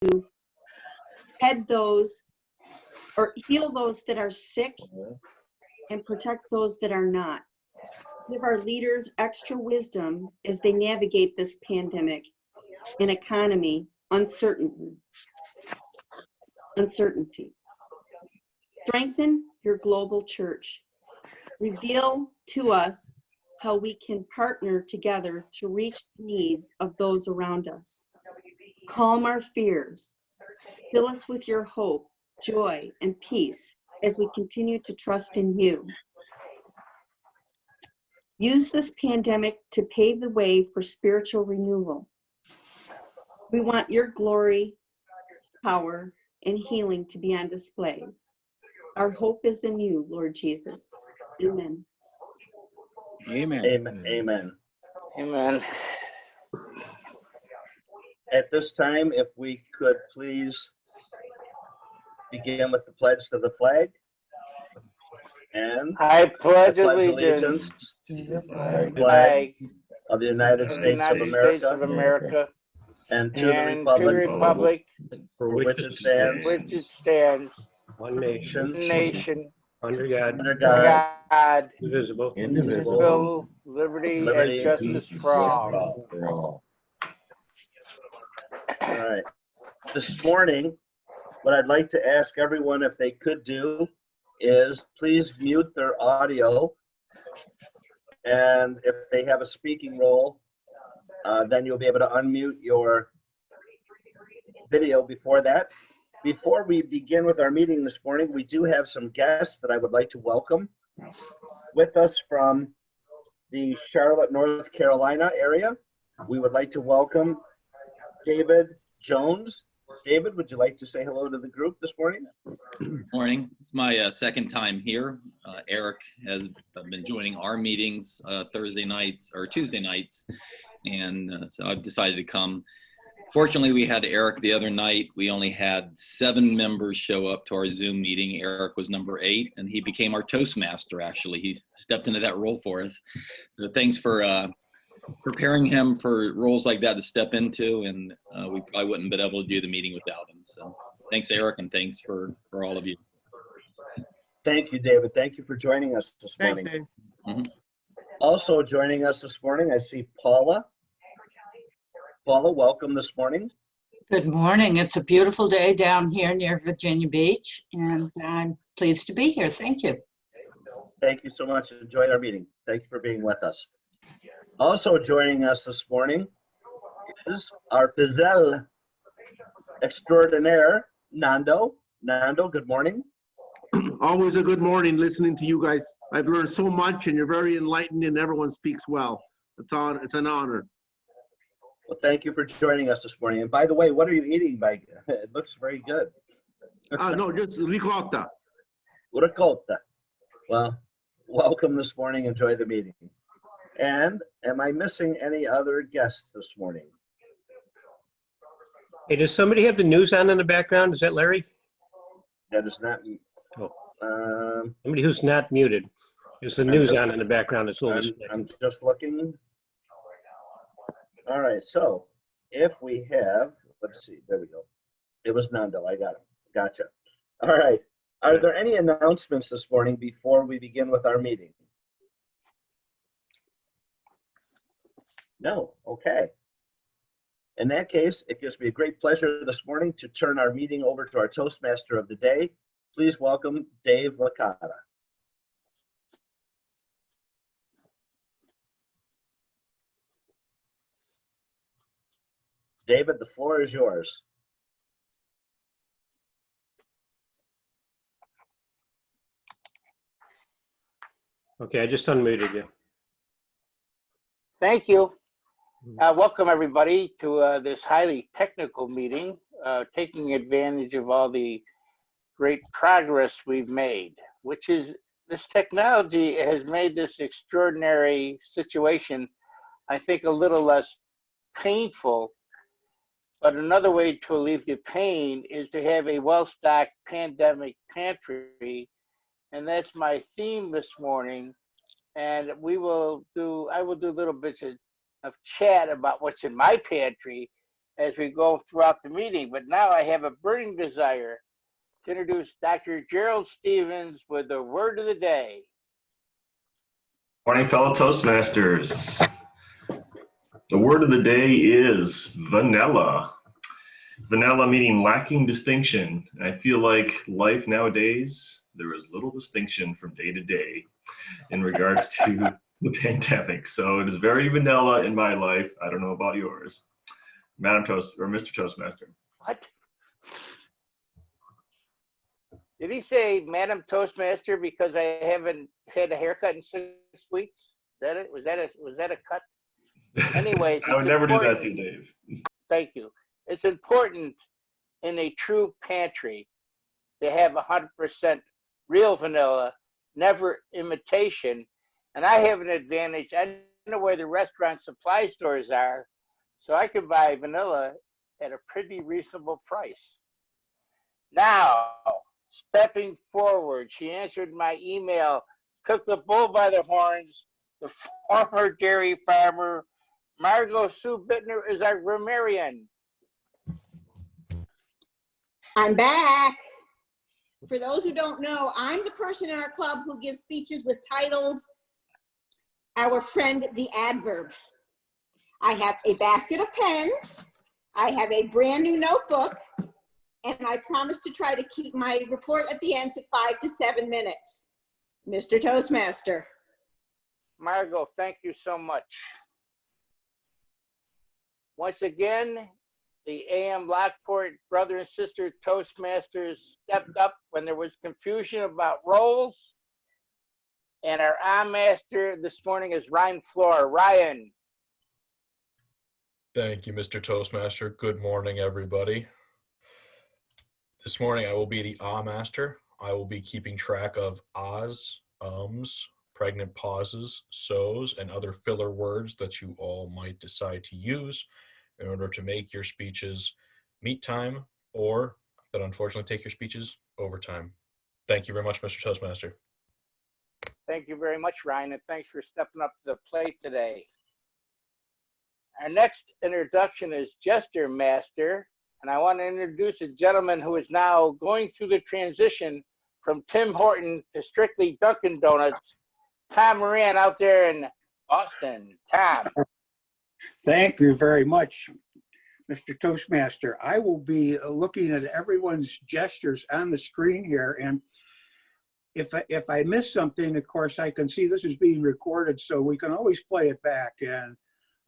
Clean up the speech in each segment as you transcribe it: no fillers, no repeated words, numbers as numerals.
to head those or heal those that are sick and protect those that are not. Give our leaders extra wisdom as they navigate this pandemic and economy uncertainty. Strengthen your global church. Reveal to us how we can partner together to reach the needs of those around us. Calm our fears. Fill us with your hope, joy, and peace as we continue to trust in you. Use this pandemic to pave the way for spiritual renewal. We want your glory, power, and healing to be on display. Our hope is in you, Lord Jesus. Amen. Amen. Amen. Amen. Amen. At this time, if we could please begin with the pledge to the flag. And I pledge allegiance to to the the flag flag of the United of the States of United States of America America and to the and to the republic republic for which it stands, which it stands, one nation, nation, under God, under under God, God, indivisible, indivisible, liberty liberty, and justice for all. All right. This morning, what I'd like to ask everyone if they could do is please mute their audio. And if they have a speaking role, then you'll be able to unmute your video before that. Before we begin with our meeting this morning, we do have some guests that I would like to welcome. With us from the Charlotte, North Carolina area, we would like to welcome David Jones. David, would you like to say hello to the group this morning? Morning. It's my second time here. Eric has been joining our meetings Thursday nights or Tuesday nights, and so I've decided to come. Fortunately, we had Eric the other night. We only had 7 members show up to our Zoom meeting. Eric was number 8, and he became our Toastmaster, actually. He stepped into that role for us. So thanks for preparing him for roles like that to step into, and we probably wouldn't have been able to do the meeting without him. So thanks, Eric, and thanks for all of you. Thank you, David. Thank you for joining us this morning. Thanks, Dave. Mm-hmm. Also joining us this morning, I see Paula. Paula, welcome this morning. Good morning. It's a beautiful day down here near Virginia Beach, and I'm pleased to be here. Thank you. Thank you so much. Enjoy our meeting. Thank you for being with us. Also joining us this morning is our Fizel extraordinaire, Nando. Nando, good morning. Always a good morning listening to you guys. I've learned so much, and you're very enlightened, and everyone speaks well. It's an honor. Well, thank you for joining us this morning. And by the way, what are you eating? It looks very good. No, just ricotta. Ricotta. Well, welcome this morning. Enjoy the meeting. And am I missing any other guests this morning? Hey, does somebody have the news on in the background? Is that Larry? That is not. Somebody who's not muted. There's the news on in the background. It's a little I'm just looking. All right, so if we have, let's see, there we go. It was Nando, I got it. Gotcha. All right, are there any announcements this morning before we begin with our meeting? No, okay. In that case, it gives me a great pleasure this morning to turn our meeting over to our Toastmaster of the day. Please welcome Dave Licata. David, the floor is yours. Okay, I just unmuted you. Thank you. Welcome everybody to this highly technical meeting, taking advantage of all the great progress we've made, which is this technology has made this extraordinary situation, I think, a little less painful. But another way to alleviate pain is to have a well-stocked pandemic pantry. And that's my theme this morning. And I will do little bits of chat about what's in my pantry. as we go throughout the meeting. But now I have a burning desire to introduce Dr. Gerald Stevens with the word of the day. Morning, fellow Toastmasters. The word of the day is vanilla. Vanilla meaning lacking distinction. I feel like life nowadays, there is little distinction from day to day in regards to the pandemic. So it is very vanilla in my life. I don't know about yours. Madam Toast or Mr. Toastmaster. What? Did he say Madam Toastmaster because I haven't had a haircut in 6 weeks? Is that it? Was that a cut? Anyways, I would never do that to you, Dave. Thank you. It's important in a true pantry to have 100% real vanilla, never imitation. And I have an advantage. I know where the restaurant supply stores are, so I can buy vanilla at a pretty reasonable price. Now, stepping forward, she answered my email, took the bull by the horns. The former dairy farmer, Margot Sue Bittner, is our grammarian. I'm back. For those who don't know, I'm the person in our club who gives speeches with titles, Our Friend the Adverb. I have a basket of pens, I have a brand new notebook, and I promise to try to keep my report at the end to 5 to 7 minutes. Mr. Toastmaster. Margot, thank you so much. Once again, the AM Lockport brother and sister Toastmasters stepped up when there was confusion about roles. And our master this morning is Ryan Floor. Ryan. Thank you, Mr. Toastmaster. Good morning, everybody. This morning I will be the master. I will be keeping track of ahs, ums, pregnant pauses, so's, and other filler words that you all might decide to use in order to make your speeches meet time or that unfortunately take your speeches over time. Thank you very much, Mr. Toastmaster. Thank you very much, Ryan, and thanks for stepping up to the plate today. Our next introduction is Jester Master, and I want to introduce a gentleman who is now going through the transition from Tim Horton to strictly Dunkin' Donuts, Tom Moran out there in Boston. Tom. Thank you very much, Mr. Toastmaster. I will be looking at everyone's gestures on the screen here, and if I miss something, of course, I can see this is being recorded, so we can always play it back and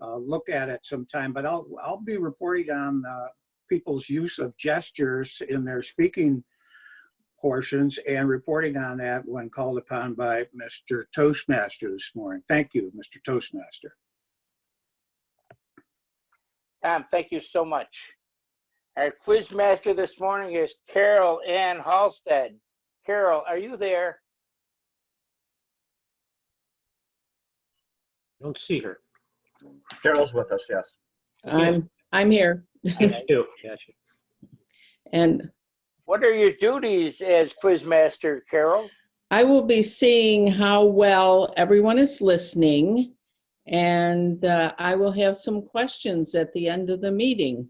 look at it sometime. But I'll be reporting on people's use of gestures in their speaking portions and reporting on that when called upon by Mr. Toastmaster this morning. Thank you, Mr. Toastmaster. Tom, thank you so much. Our quiz master this morning is Carol Ann Halstead. Carol, are you there? Don't see her. Carol's with us, yes. I'm here. Yes, you. Gotcha. And what are your duties as quiz master, Carol? I will be seeing how well everyone is listening, and I will have some questions at the end of the meeting.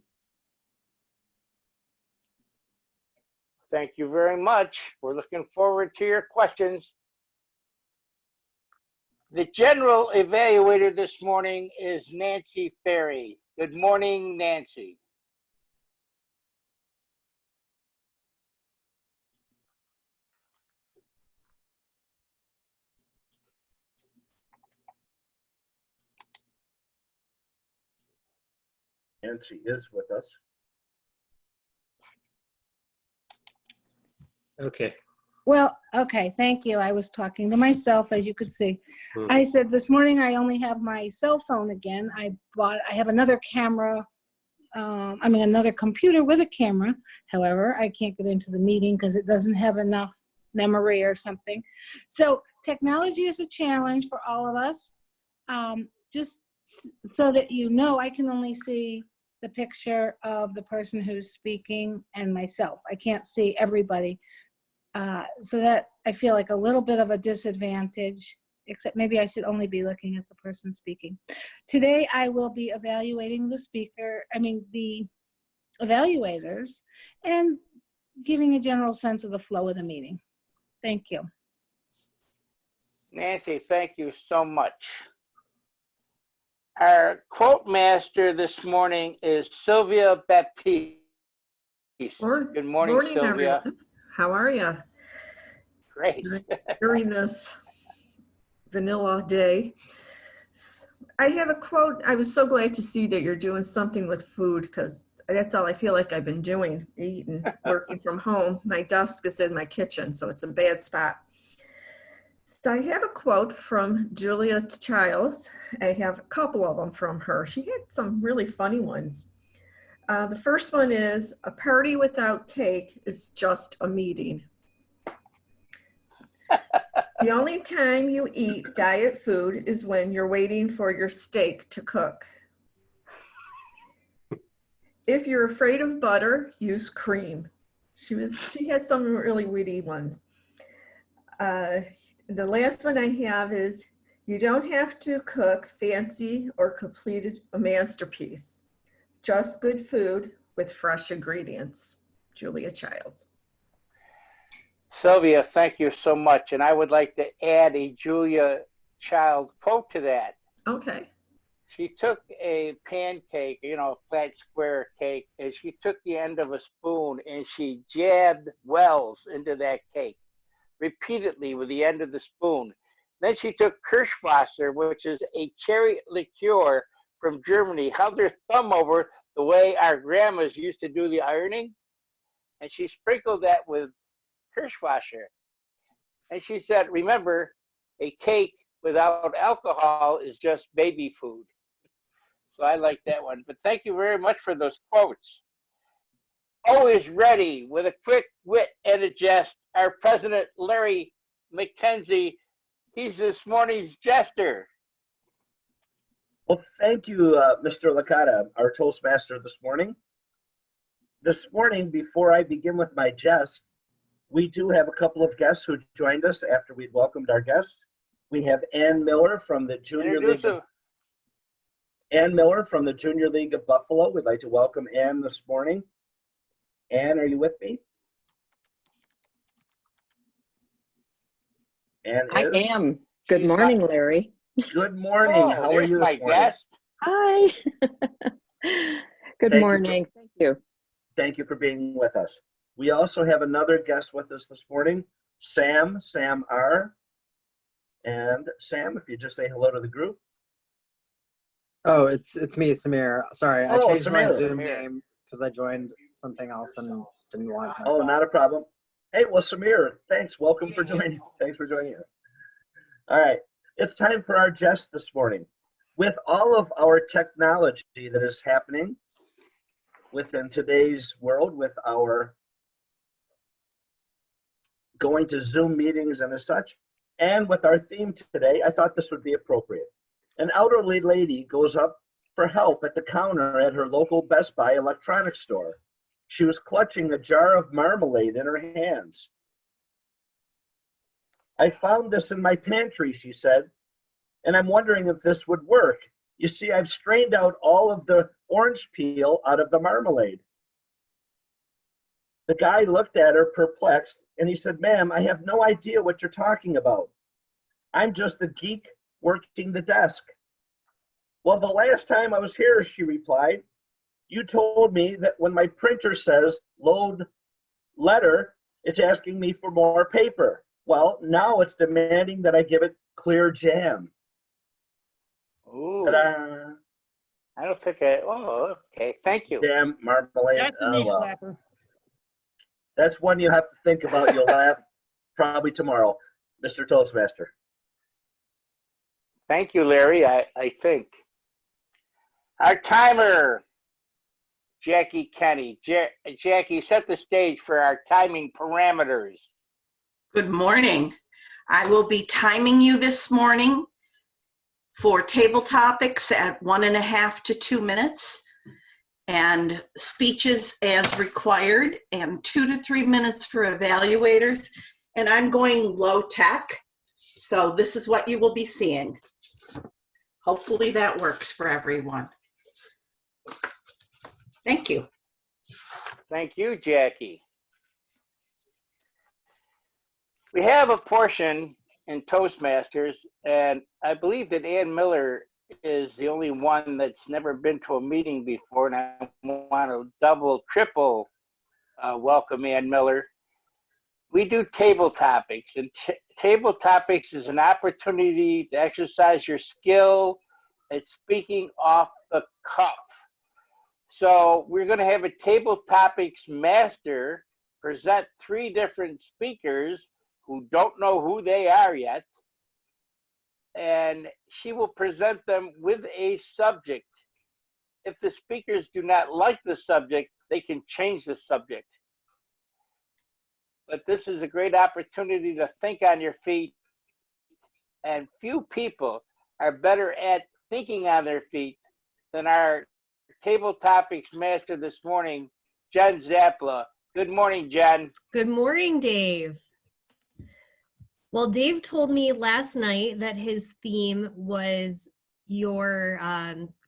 Thank you very much. We're looking forward to your questions. The general evaluator this morning is Nancy Ferry. Good morning, Nancy. Nancy is with us. Okay. Well, okay, thank you. I was talking to myself, as you could see. I said this morning I only have my cell phone again. I have another camera, another computer with a camera. However, I can't get into the meeting because it doesn't have enough memory or something. So technology is a challenge for all of us. Just so that you know, I can only see the picture of the person who's speaking and myself. I can't see everybody. So that I feel like a little bit of a disadvantage. except maybe I should only be looking at the person speaking. Today, I will be evaluating the the evaluators, and giving a general sense of the flow of the meeting. Thank you. Nancy, thank you so much. Our quote master this morning is Sylvia Baptiste. Good morning, Sylvia. Everyone. How are you? Great. During this vanilla day. I have a quote. I was so glad to see that you're doing something with food, because that's all I feel like I've been doing, eating, working from home. My desk is in my kitchen, so it's a bad spot. So I have a quote from Julia Childs. I have a couple of them from her. She had some really funny ones. The first one is, a party without cake is just a meeting. The only time you eat diet food is when you're waiting for your steak to cook. If you're afraid of butter, use cream. She had some really witty ones. The last one I have is, you don't have to cook fancy or complete a masterpiece. Just good food with fresh ingredients. Julia Childs. Sylvia, thank you so much. And I would like to add a Julia Child quote to that. Okay. She took a pancake, a flat square cake, and she took the end of a spoon and she jabbed wells into that cake repeatedly with the end of the spoon. Then she took Kirschwasser, which is a cherry liqueur from Germany, held her thumb over the way our grandmas used to do the ironing, and she sprinkled that with Kirschwasser. And she said, remember, a cake without alcohol is just baby food. So I like that one. But thank you very much for those quotes. Always ready with a quick wit and a jest, our president, Larry McKenzie. He's this morning's jester. Well, thank you, Mr. Licata, our Toastmaster this morning. This morning, before I begin with my jest, we do have a couple of guests who joined us after we'd welcomed our guests. We have Ann Miller from the Junior League. Ann Miller from the Junior League of Buffalo. We'd like to welcome Ann this morning. Ann, are you with me? Ann I is? am. Good morning, Larry. Good morning. How are you this morning? Guest. Hi. Good morning. Thank you. Thank you for being with us. We also have another guest with us this morning, Sam R. And Sam, if you just say hello to the group. Oh, it's me, Samir. Sorry, I changed my Samir. Zoom name because I joined something else and didn't want my Oh, not a problem. Hey, well, Samir, thanks. Welcome for joining. Thanks for joining us. All right, it's time for our jest this morning. With all of our technology that is happening within today's world, with our going to Zoom meetings and as such, and with our theme today, I thought this would be appropriate. An elderly lady goes up for help at the counter at her local Best Buy electronics store. She was clutching a jar of marmalade in her hands. I found this in my pantry, she said, and I'm wondering if this would work. You see, I've strained out all of the orange peel out of the marmalade. The guy looked at her perplexed, and he said, ma'am, I have no idea what you're talking about. I'm just a geek working the desk. Well, the last time I was here, she replied, you told me that when my printer says load letter, it's asking me for more paper. Well, now it's demanding that I give it clear jam. Ooh. Ta-da. I don't think okay. Thank you. Jam, marmalade. That's a knee slapper. That's one you have to think about. You'll laugh probably tomorrow, Mr. Toastmaster. Thank you, Larry. I think. Our timer, Jackie Kenny. Jackie, set the stage for our timing parameters. Good morning. I will be timing you this morning for table topics at 1.5 to 2 minutes, and speeches as required, and 2 to 3 minutes for evaluators. And I'm going low tech, So this is what you will be seeing. Hopefully that works for everyone. Thank you. Thank you, Jackie. We have a portion in Toastmasters, and I believe that Ann Miller is the only one that's never been to a meeting before, and I want to double, triple welcome Ann Miller. We do table topics, and table topics is an opportunity to exercise your skill at speaking off the cuff. So we're going to have a table topics master present 3 different speakers who don't know who they are yet, and she will present them with a subject. If the speakers do not like the subject, they can change the subject. But this is a great opportunity to think on your feet, and few people are better at thinking on their feet than our table topics master this morning, Jen Zapla. Good morning, Jen. Good morning, Dave. Well, Dave told me last night that his theme was your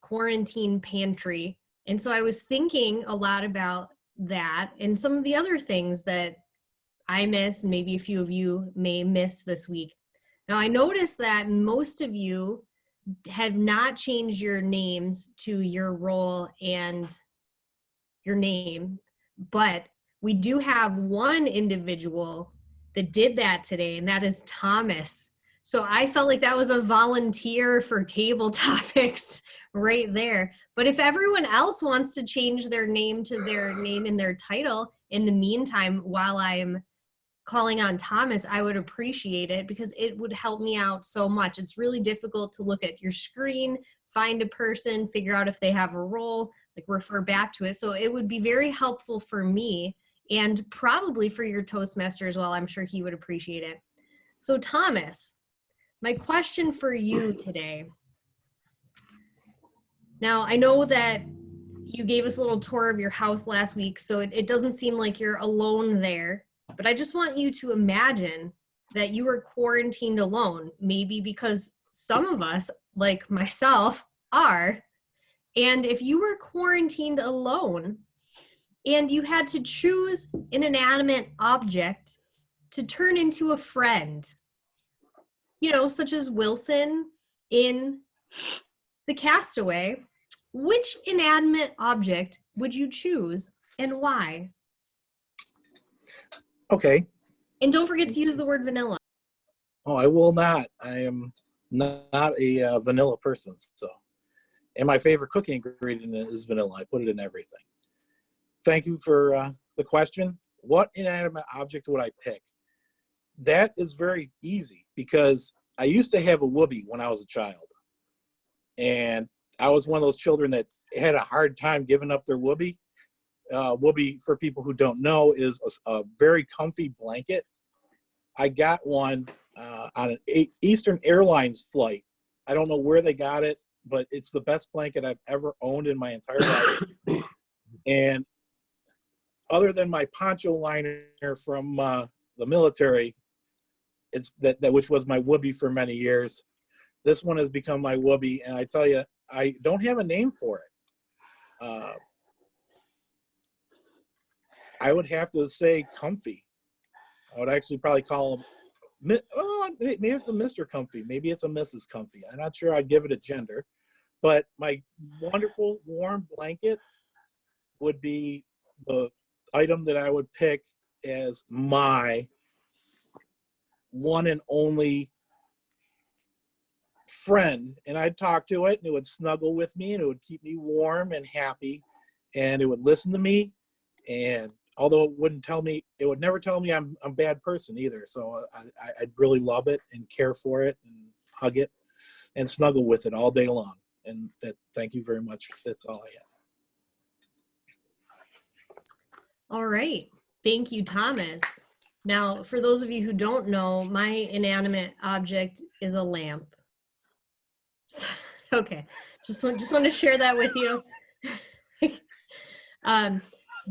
quarantine pantry. And so I was thinking a lot about that and some of the other things that I miss, and maybe a few of you may miss this week. Now, I noticed that most of you have not changed your names to your role and your name, but we do have one individual that did that today, and that is Thomas. So I felt like that was a volunteer for table topics right there. But if everyone else wants to change their name to their name and their title in the meantime, while I'm calling on Thomas, I would appreciate it because it would help me out so much. It's really difficult to look at your screen, find a person, figure out if they have a role, like refer back to it. So it would be very helpful for me and probably for your Toastmaster as well. I'm sure he would appreciate it. So Thomas, my question for you today. Now, I know that you gave us a little tour of your house last week, so it doesn't seem like you're alone there, but I just want you to imagine that you were quarantined alone, maybe because some of us, like myself, are. And if you were quarantined alone, and you had to choose an inanimate object to turn into a friend, you know, such as Wilson in The Castaway, which inanimate object would you choose and why? Okay. And don't forget to use the word vanilla. Oh, I will not. I am not a vanilla person. So, and my favorite cooking ingredient is vanilla. I put it in everything. Thank you for the question. What inanimate object would I pick? That is very easy because I used to have a whoopee when I was a child. And I was one of those children that had a hard time giving up their whoopee. Whoopee, for people who don't know, is a very comfy blanket. I got one on an Eastern Airlines flight. I don't know where they got it, but it's the best blanket I've ever owned in my entire life. And other than my poncho liner from the military, it's that which was my whoopee for many years. This one has become my whoopee, and I tell you, I don't have a name for it. I would have to say comfy. I would actually probably call him, maybe it's a Mr. Comfy, maybe it's a Mrs. Comfy. I'm not sure I'd give it a gender, but my wonderful warm blanket would be the item that I would pick as my one and only friend. And I'd talk to it, and it would snuggle with me, and it would keep me warm and happy, and it would listen to me. And although it would never tell me I'm a bad person either. So I'd really love it and care for it and hug it and snuggle with it all day long. And thank you very much. That's all I have. All right. Thank you, Thomas. Now, for those of you who don't know, my inanimate object is a lamp. Okay. Just want to share that with you.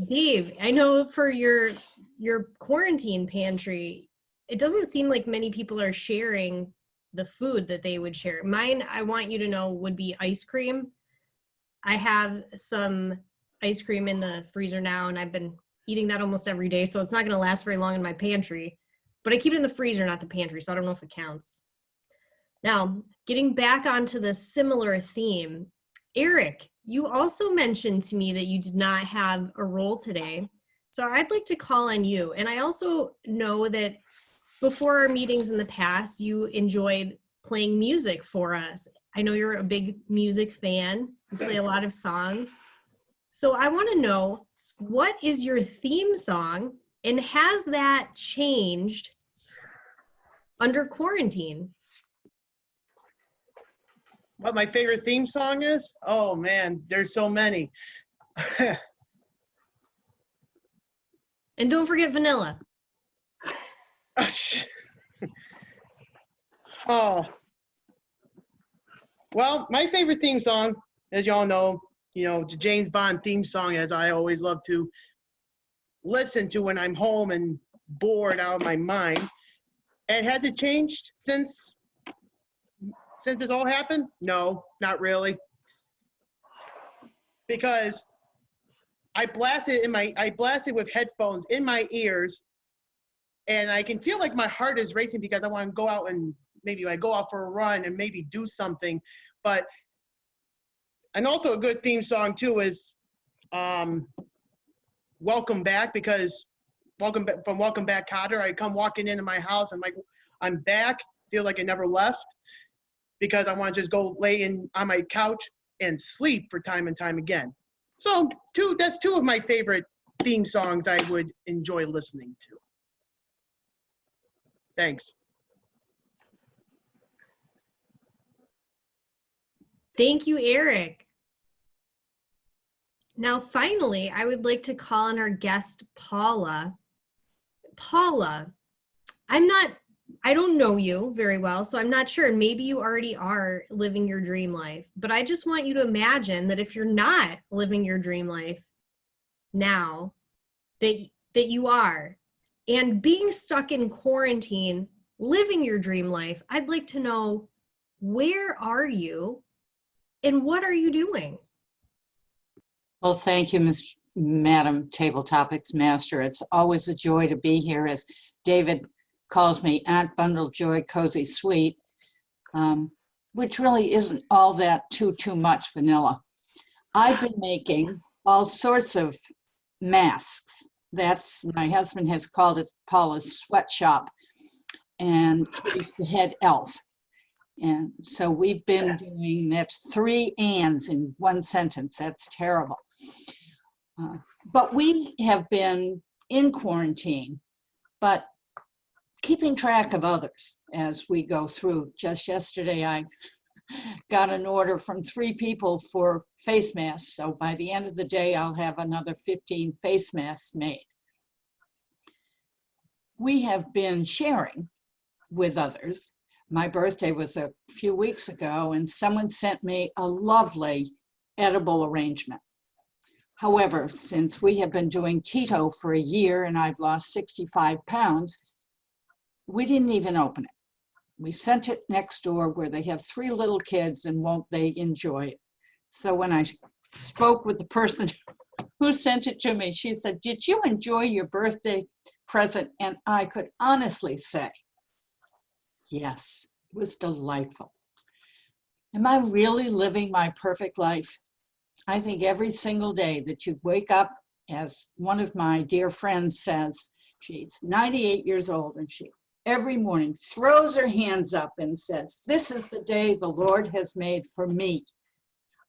Dave, I know for your quarantine pantry, it doesn't seem like many people are sharing the food that they would share. Mine, I want you to know, would be ice cream. I have some ice cream in the freezer now, and I've been eating that almost every day, so it's not going to last very long in my pantry. But I keep it in the freezer, not the pantry, so I don't know if it counts. Now, getting back onto the similar theme, Eric, you also mentioned to me that you did not have a role today. So I'd like to call on you. And I also know that before our meetings in the past, you enjoyed playing music for us. I know you're a big music fan. You play a lot of songs. So I want to know, what is your theme song, and has that changed under quarantine? What my favorite theme song is? Oh man, there's so many. And don't forget Vanilla. Oh. Well, my favorite theme song, as y'all know, the James Bond theme song, as I always love to listen to when I'm home and bored out of my mind. And has it changed since this all happened? No, not really. Because I blast it with headphones in my ears, and I can feel like my heart is racing because I want to go out and maybe I go out for a run and maybe do something. And also a good theme song too is Welcome Back, because from Welcome Back, Kotter, I come walking into my house, I'm like, I'm back, feel like I never left, because I want to just go lay on my couch and sleep for time and time again. So that's two of my favorite theme songs I would enjoy listening to. Thanks. Thank you, Eric. Now, finally, I would like to call on our guest, Paula. Paula, I don't know you very well, so I'm not sure. Maybe you already are living your dream life, but I just want you to imagine that if you're not living your dream life now, that you are. And being stuck in quarantine, living your dream life, I'd like to know, where are you and what are you doing? Well, thank you, Madam Table Topics Master. It's always a joy to be here, as David calls me Aunt Bundle Joy Cozy Sweet, which really isn't all that too much vanilla. I've been making all sorts of masks. My husband has called it Paula's Sweatshop, and he's the head elf. And so we've been doing, that's 3 ands in one sentence. That's terrible. But we have been in quarantine, but keeping track of others as we go through. Just yesterday, I got an order from 3 people for face masks. So by the end of the day, I'll have another 15 face masks made. We have been sharing with others. My birthday was a few weeks ago, and someone sent me a lovely edible arrangement. However, since we have been doing keto for a year and I've lost 65 pounds, we didn't even open it. We sent it next door where they have 3 little kids, and won't they enjoy it? So when I spoke with the person who sent it to me, she said, "Did you enjoy your birthday present?" And I could honestly say, yes, it was delightful. Am I really living my perfect life? I think every single day that you wake up, as one of my dear friends says, she's 98 years old, and she every morning throws her hands up and says, "This is the day the Lord has made for me.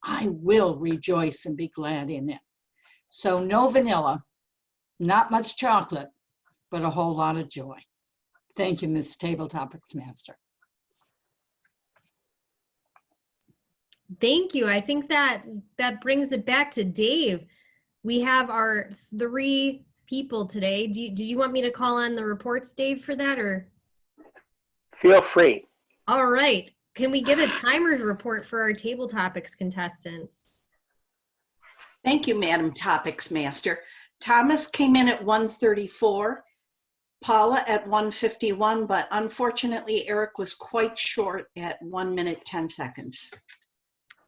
I will rejoice and be glad in it." So no vanilla, not much chocolate, but a whole lot of joy. Thank you, Ms. Table Topics Master. Thank you. I think that brings it back to Dave. We have our 3 people today. Did you want me to call on the reports, Dave, for that, or? Feel free. All right. Can we get a timer's report for our Table Topics contestants? Thank you, Madam Topics Master. Thomas came in at 1:34. Paula at 1:51, but unfortunately Eric was quite short at 1 minute, 10 seconds.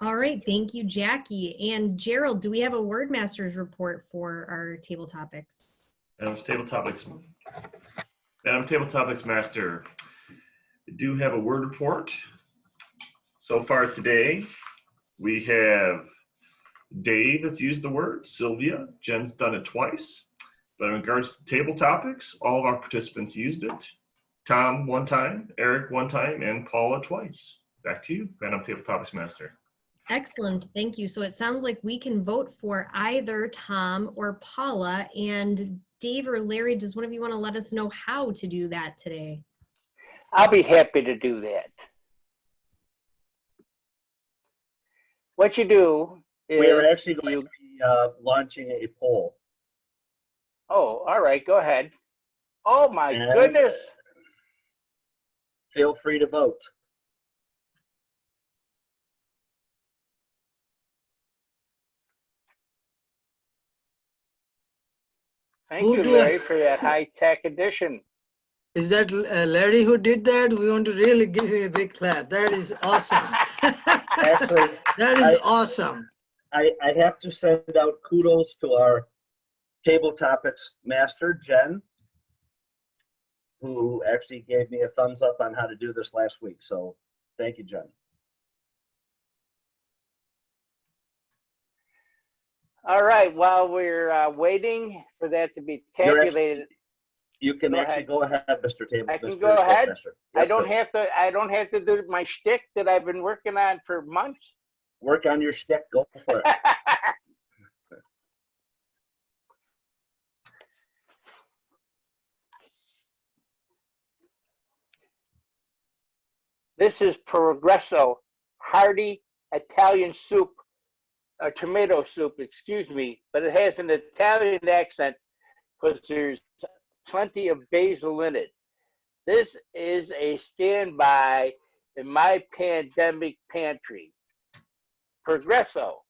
All right, thank you, Jackie. And Gerald, do we have a Word Masters report for our table topics? Madam Table Topics Master, we do have a word report. So far today, we have Dave that's used the word, Sylvia, Jen's done it twice. But in regards to table topics, all of our participants used it. Tom 1 time, Eric 1 time, and Paula twice. Back to you, Madam Table Topics Master. Excellent, thank you. So it sounds like we can vote for either Tom or Paula. And Dave or Larry, does one of you want to let us know how to do that today? I'll be happy to do that. What you do is We are actually going to be launching a poll. Oh, all right, go ahead. Oh my And goodness. Feel free to vote. Thank you, Larry, for that high-tech addition. Is that Larry who did that? We want to really give him a big clap. That is awesome. Actually, that is awesome. I have to send out kudos to our table topics master, Jen, who actually gave me a thumbs up on how to do this last week. So thank you, Jen. All right, while we're waiting for that to be tabulated. You can actually go ahead, Mr. Table. I can Mr. go ahead. Toastmaster. I Yes, don't sir. have to. I don't have to do my shtick that I've been working on for months. Work on your shtick. Go for it. This is Progresso hearty Italian soup, tomato soup, excuse me, but it has an Italian accent because there's plenty of basil in it. This is a standby in my pandemic pantry. Progresso.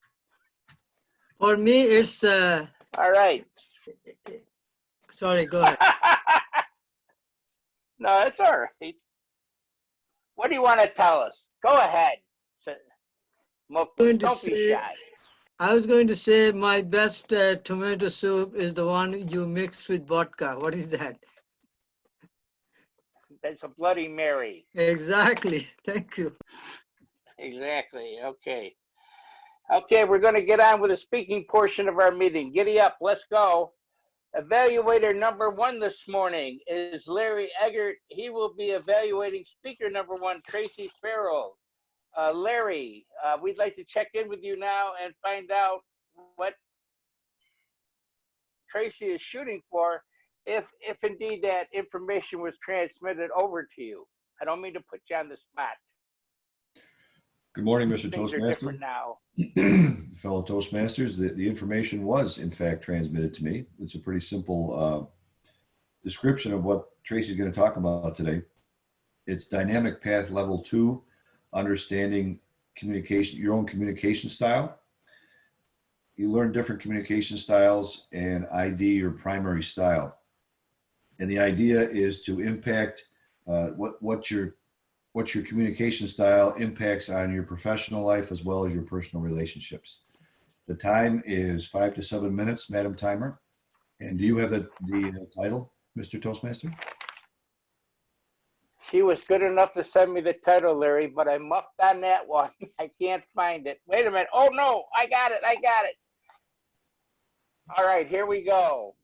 For me, it's. All right. Sorry, go ahead. No, it's all right. What do you want to tell us? Go ahead. Don't be shy. I was going to say my best tomato soup is the one you mix with vodka. What is that? That's a Bloody Mary. Exactly. Thank you. Exactly. Okay. Okay, we're going to get on with the speaking portion of our meeting. Giddy up. Let's go. Evaluator number 1 this morning is Larry Eggert. He will be evaluating speaker number 1, Tracy Farrell. Larry, we'd like to check in with you now and find out what Tracy is shooting for, if indeed that information was transmitted over to you. I don't mean to put you on the spot. Good morning, Mr. Things are Toastmaster. different now. Fellow Toastmasters, the information was in fact transmitted to me. It's a pretty simple description of what Tracy's going to talk about today. It's dynamic path level 2, understanding communication, your own communication style. You learn different communication styles and ID your primary style. And the idea is to impact what your communication style impacts on your professional life as well as your personal relationships. The time is 5 to 7 minutes, Madam Timer. And do you have the title, Mr. Toastmaster? She was good enough to send me the title, Larry, but I muffed on that one. I can't find it. Wait a minute. Oh, no, I got it. All right, here we go.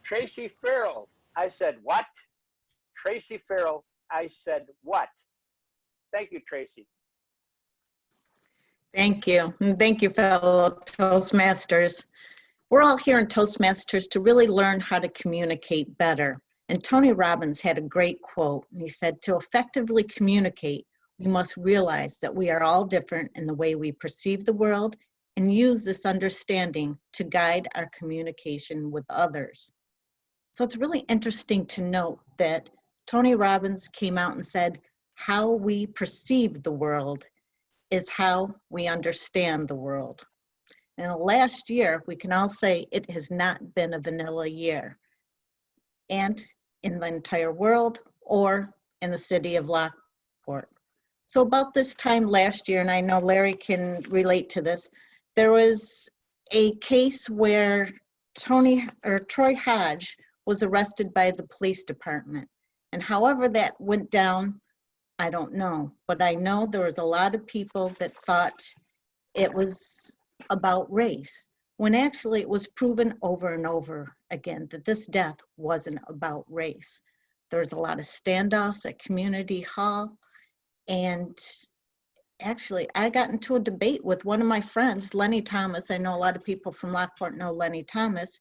Tracy Farrell. I said, what? Tracy Farrell. I said, what? Thank you, Tracy. Thank you. And thank you, fellow Toastmasters. We're all here in Toastmasters to really learn how to communicate better. And Tony Robbins had a great quote. He said, to effectively communicate, we must realize that we are all different in the way we perceive the world and use this understanding to guide our communication with others. So it's really interesting to note that Tony Robbins came out and said, how we perceive the world is how we understand the world. And last year, we can all say it has not been a vanilla year. and in the entire world, or in the city of Lockport. So about this time last year, and I know Larry can relate to this, there was a case where Troy Hodge was arrested by the police department. And however that went down, I don't know. But I know there was a lot of people that thought it was about race, when actually it was proven over and over again that this death wasn't about race. There was a lot of standoffs at Community Hall. And actually, I got into a debate with one of my friends, Lenny Thomas. I know a lot of people from Lockport know Lenny Thomas.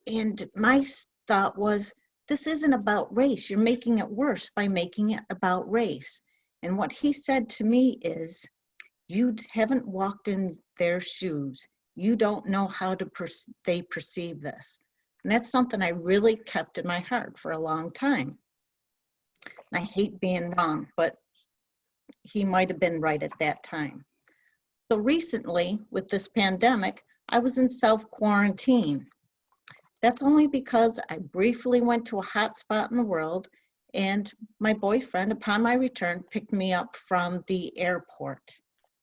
And my thought was, this isn't about race. You're making it worse by making it about race. And what he said to me is, you haven't walked in their shoes. You don't know how they perceive this. And that's something I really kept in my heart for a long time. And I hate being wrong, but he might have been right at that time. So recently, with this pandemic, I was in self-quarantine. That's only because I briefly went to a hot spot in the world, and my boyfriend, upon my return, picked me up from the airport.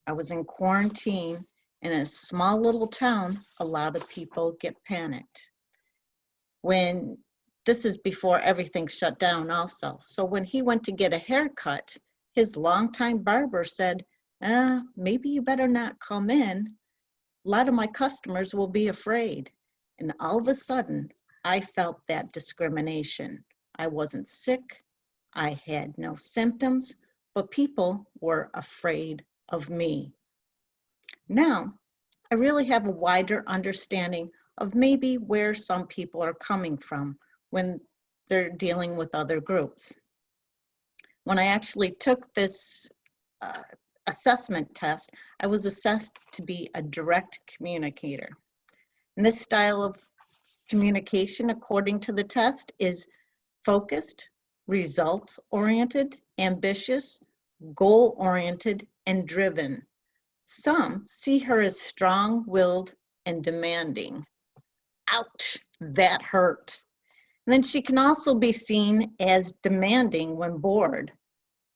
I was in quarantine, and in a small little town, a lot of people get panicked. This is before everything shut down also. So when he went to get a haircut, his longtime barber said, maybe you better not come in. A lot of my customers will be afraid. And all of a sudden, I felt that discrimination. I wasn't sick. I had no symptoms, but people were afraid of me. Now, I really have a wider understanding of maybe where some people are coming from when they're dealing with other groups. When I actually took this assessment test, I was assessed to be a direct communicator. And this style of communication, according to the test, is focused, results-oriented, ambitious, goal-oriented, and driven. Some see her as strong-willed and demanding. Ouch, that hurt. And then she can also be seen as demanding when bored.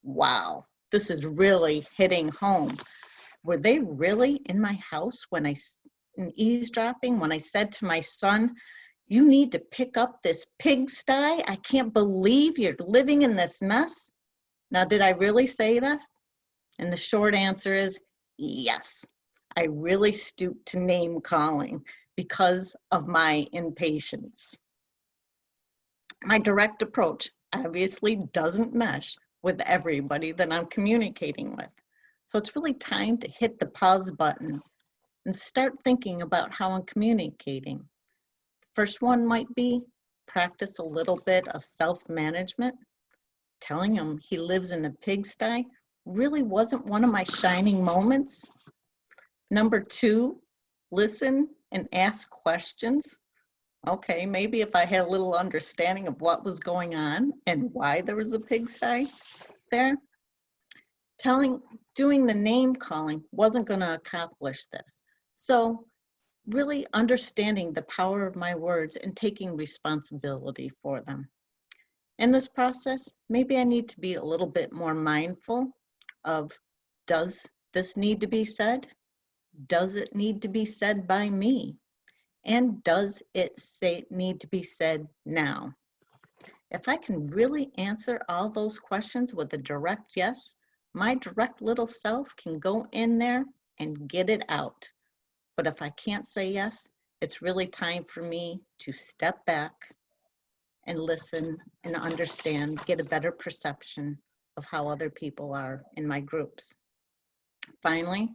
Wow, this is really hitting home. Were they really in my house in eavesdropping when I said to my son, you need to pick up this pigsty? I can't believe you're living in this mess. Now, did I really say that? And the short answer is yes. I really stooped to name calling because of my impatience. My direct approach obviously doesn't mesh with everybody that I'm communicating with. So it's really time to hit the pause button and start thinking about how I'm communicating. First one might be practice a little bit of self-management. Telling him he lives in a pigsty really wasn't one of my shining moments. Number two, listen and ask questions. Okay, maybe if I had a little understanding of what was going on and why there was a pigsty there. Doing the name calling wasn't going to accomplish this. So really understanding the power of my words and taking responsibility for them. In this process, maybe I need to be a little bit more mindful of, does this need to be said? Does it need to be said by me? And does it need to be said now? If I can really answer all those questions with a direct yes, my direct little self can go in there and get it out. But if I can't say yes, it's really time for me to step back and listen and understand, get a better perception of how other people are in my groups. Finally,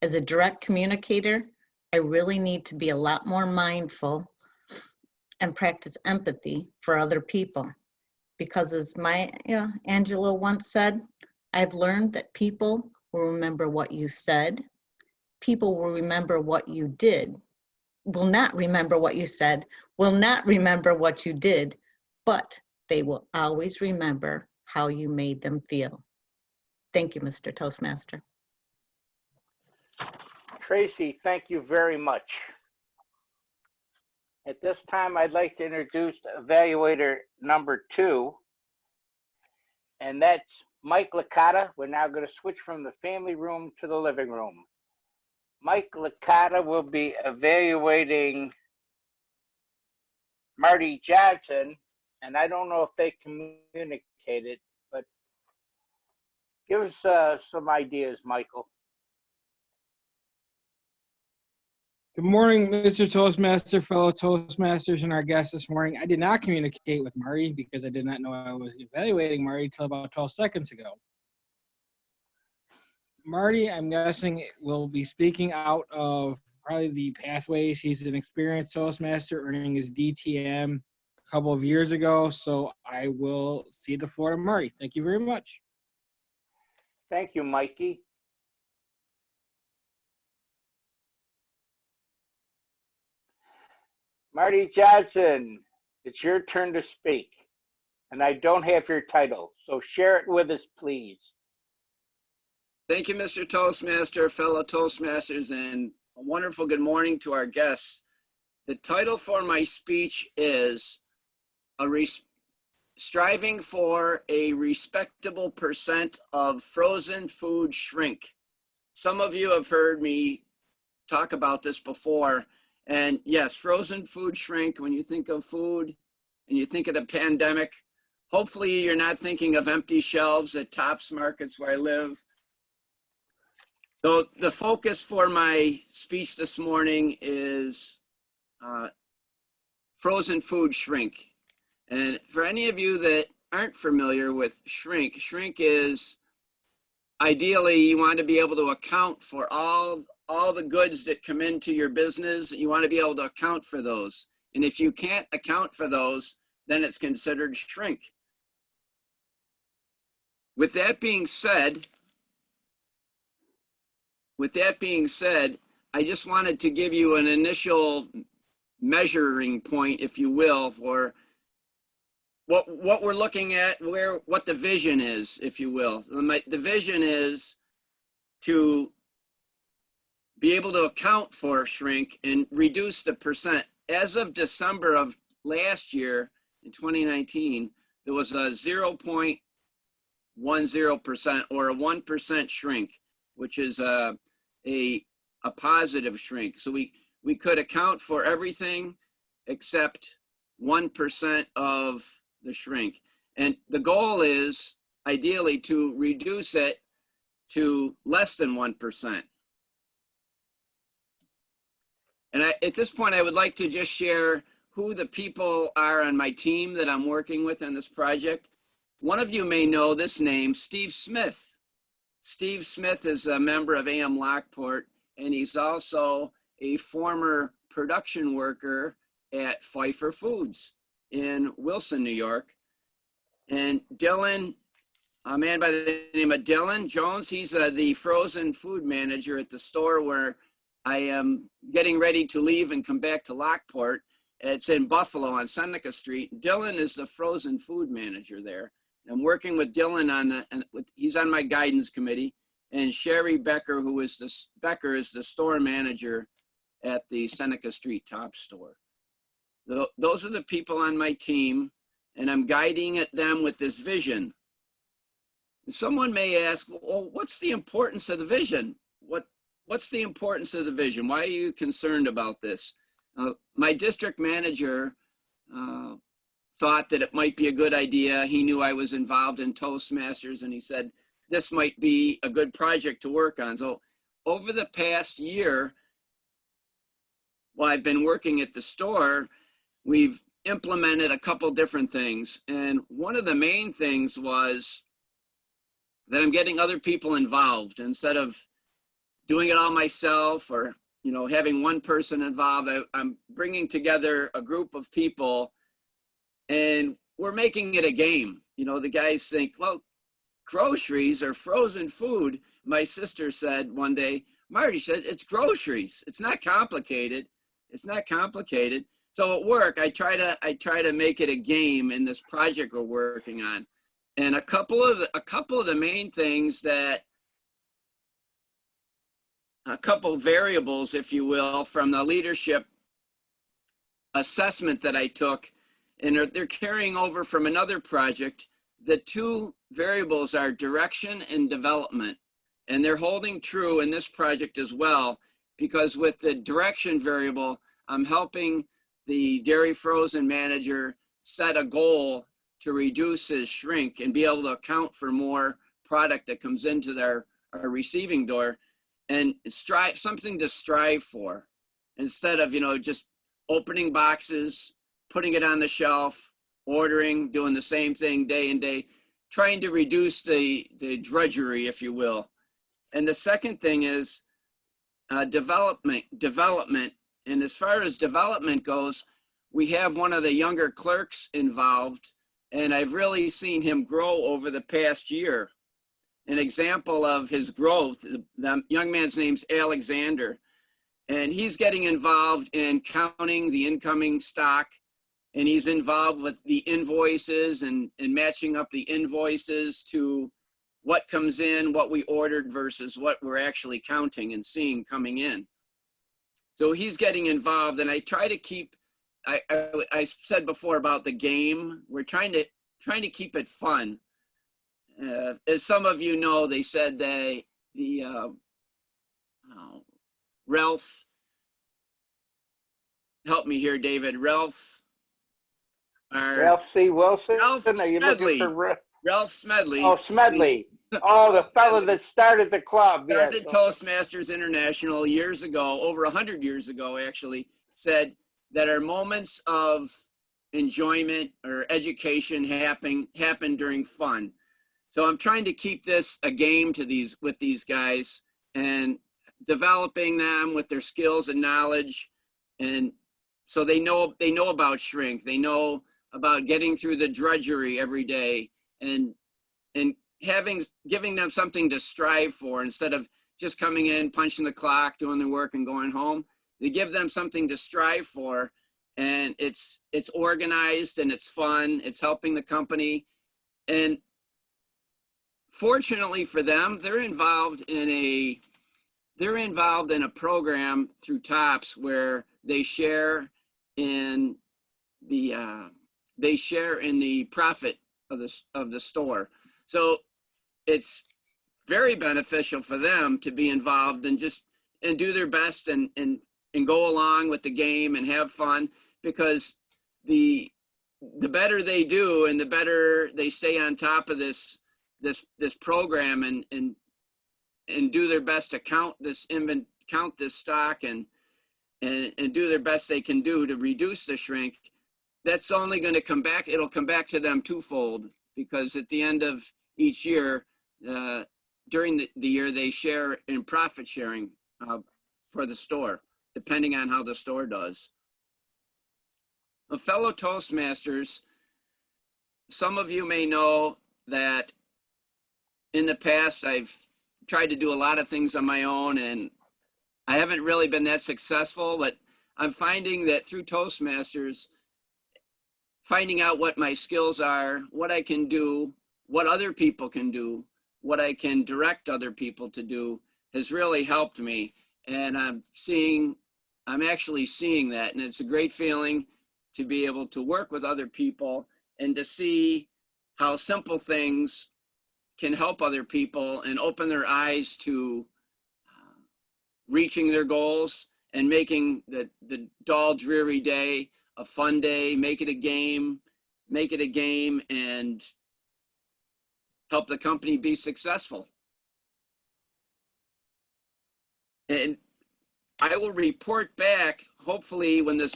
as a direct communicator, I really need to be a lot more mindful and practice empathy for other people. Because as Angela once said, I've learned that people will remember what you said. People will remember what you did, will not remember what you said, will not remember what you did, but they will always remember how you made them feel. Thank you, Mr. Toastmaster. Tracy, thank you very much. At this time, I'd like to introduce evaluator number 2, and that's Mike Licata. We're now going to switch from the family room to the living room. Mike Licata will be evaluating Marty Johnson, and I don't know if they communicated, but give us some ideas, Michael. Good morning, Mr. Toastmaster, fellow Toastmasters, and our guests this morning. I did not communicate with Marty because I did not know I was evaluating Marty until about 12 seconds ago. Marty, I'm guessing, will be speaking out of probably the pathways. He's an experienced Toastmaster, earning his DTM a couple of years ago, so I will cede the floor to Marty. Thank you very much. Thank you, Mikey. Marty Johnson, it's your turn to speak, and I don't have your title, so share it with us, please. Thank you, Mr. Toastmaster, fellow Toastmasters, and a wonderful good morning to our guests. The title for my speech is Striving for a Respectable Percent of Frozen Food Shrink. Some of you have heard me talk about this before. And yes, frozen food shrink. When you think of food and you think of the pandemic, hopefully you're not thinking of empty shelves at Tops Markets where I live. So the focus for my speech this morning is frozen food shrink. And for any of you that aren't familiar with shrink, shrink is ideally you want to be able to account for all the goods that come into your business. You want to be able to account for those. And if you can't account for those, then it's considered shrink. With that being said, I just wanted to give you an initial measuring point, if you will, for what we're looking at, what the vision is, if you will. The vision is to be able to account for shrink and reduce the percent. As of December of last year, in 2019, there was a 0.10% or a 1% shrink, which is a positive shrink. So we could account for everything except 1% of the shrink. And the goal is ideally to reduce it to less than 1%. And at this point, I would like to just share who the people are on my team that I'm working with on this project. One of you may know this name, Steve Smith. Steve Smith is a member of AM Lockport, and he's also a former production worker at Pfeiffer Foods in Wilson, New York. And Dylan, a man by the name of Dylan Jones, he's the frozen food manager at the store where I am getting ready to leave and come back to Lockport. It's in Buffalo on Seneca Street. Dylan is the frozen food manager there. I'm working with Dylan he's on my guidance committee, and Sherry Becker, Becker is the store manager at the Seneca Street Top store. Those are the people on my team, and I'm guiding them with this vision. Someone may ask, well, what's the importance of the vision? What's the importance of the vision? Why are you concerned about this? My district manager thought that it might be a good idea. He knew I was involved in Toastmasters, and he said, this might be a good project to work on. So over the past year, while I've been working at the store, we've implemented a couple different things. And one of the main things was that I'm getting other people involved instead of doing it all myself or having one person involved. I'm bringing together a group of people, and we're making it a game. The guys think, well, groceries are frozen food. My sister said one day, Marty said, it's groceries. It's not complicated. It's not complicated. So at work, I try to make it a game in this project we're working on. And a couple of the main things a couple variables, if you will, from the leadership assessment that I took, and they're carrying over from another project. The two variables are direction and development, and they're holding true in this project as well, because with the direction variable, I'm helping the dairy frozen manager set a goal to reduce his shrink and be able to account for more product that comes into our receiving door, and strive something to strive for instead of, just opening boxes, putting it on the shelf, ordering, doing the same thing day and day, trying to reduce the drudgery, if you will. And the second thing is development. And as far as development goes, we have one of the younger clerks involved, and I've really seen him grow over the past year. An example of his growth, the young man's name's Alexander, and he's getting involved in counting the incoming stock, and he's involved with the invoices and matching up the invoices to what comes in, what we ordered versus what we're actually counting and seeing coming in. So he's getting involved, and I try to keep, I said before about the game, we're trying to keep it fun. As some of you know, they said Ralph, help me here, David. Ralph C. Wilson? Ralph Are you looking Smedley. for Ralph Smedley. Oh, Smedley. Oh, the fellow that started the club. Started Yes. Toastmasters International years ago, over 100 years ago, actually, said that our moments of enjoyment or education happen during fun. So I'm trying to keep this a game with these guys and developing them with their skills and knowledge. And so they know about shrink. They know about getting through the drudgery every day and giving them something to strive for instead of just coming in, punching the clock, doing their work and going home. They give them something to strive for, and it's organized and it's fun. It's helping the company. And fortunately for them, they're involved in a program through TOPS where they share in the profit of the store. So it's very beneficial for them to be involved and do their best and go along with the game and have fun, because the better they do and the better they stay on top of this program and do their best to count this stock and do their best they can do to reduce the shrink, that's only going to come back. It'll come back to them twofold, because at the end of each year, during the year, they share in profit sharing for the store, depending on how the store does. Fellow Toastmasters, some of you may know that in the past, I've tried to do a lot of things on my own, and I haven't really been that successful, but I'm finding that through Toastmasters, finding out what my skills are, what I can do, what other people can do, what I can direct other people to do, has really helped me. And I'm actually seeing that, and it's a great feeling to be able to work with other people and to see how simple things can help other people and open their eyes to reaching their goals and making the dull, dreary day a fun day, make it a game and help the company be successful. And I will report back, hopefully when this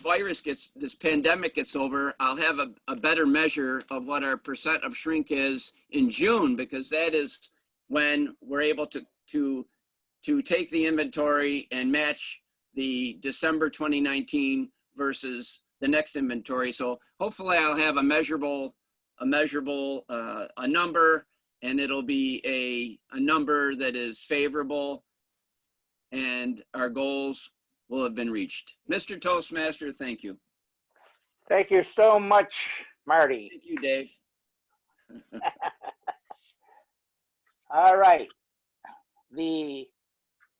pandemic gets over, I'll have a better measure of what our percent of shrink is in June, because that is when we're able to take the inventory and match the December 2019 versus the next inventory. So hopefully I'll have a measurable number, and it'll be a number that is favorable, and our goals will have been reached. Mr. Toastmaster, thank you. Thank you so much, Marty. Thank you, Dave. All right. The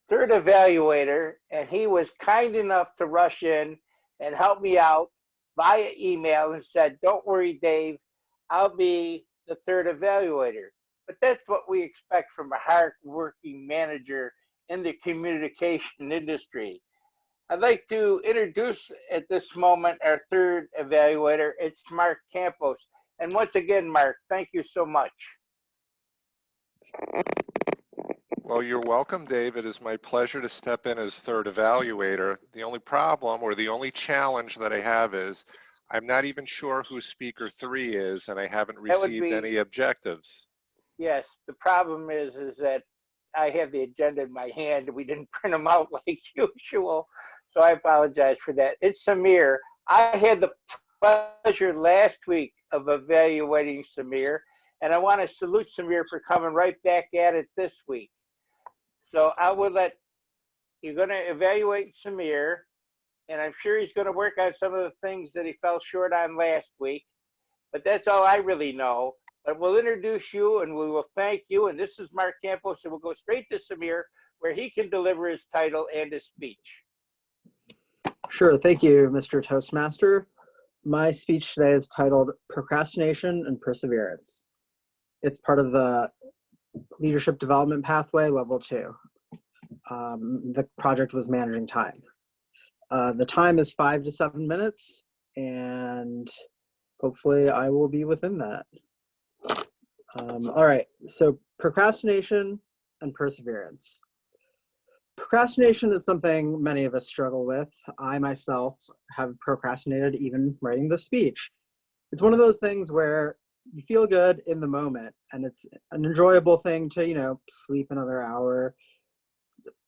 third evaluator, and he was kind enough to rush in and help me out via email and said, "Don't worry, Dave, I'll be the third evaluator." But that's what we expect from a hard-working manager in the communication industry. I'd like to introduce at this moment our third evaluator. It's Mark Campos. And once again, Mark, thank you so much. Well, you're welcome, Dave. It is my pleasure to step in as third evaluator. The only problem or the only challenge that I have is I'm not even sure who speaker 3 is, and I haven't received any objectives. Yes, the problem is that I have the agenda in my hand. We didn't print them out like usual, so I apologize for that. It's Samir. I had the pleasure last week of evaluating Samir, and I want to salute Samir for coming right back at it this week. So I will let, you're going to evaluate Samir, and I'm sure he's going to work on some of the things that he fell short on last week, but that's all I really know. But we'll introduce you and we will thank you. And this is Mark Campos, and we'll go straight to Samir where he can deliver his title and his speech. Sure, thank you, Mr. Toastmaster. My speech today is titled Procrastination and Perseverance. It's part of the Leadership Development Pathway, Level 2. The project was managing time. The time is 5 to 7 minutes, and hopefully I will be within that. All right, so procrastination and perseverance. Procrastination is something many of us struggle with. I myself have procrastinated even writing the speech. It's one of those things where you feel good in the moment, and it's an enjoyable thing to, sleep another hour,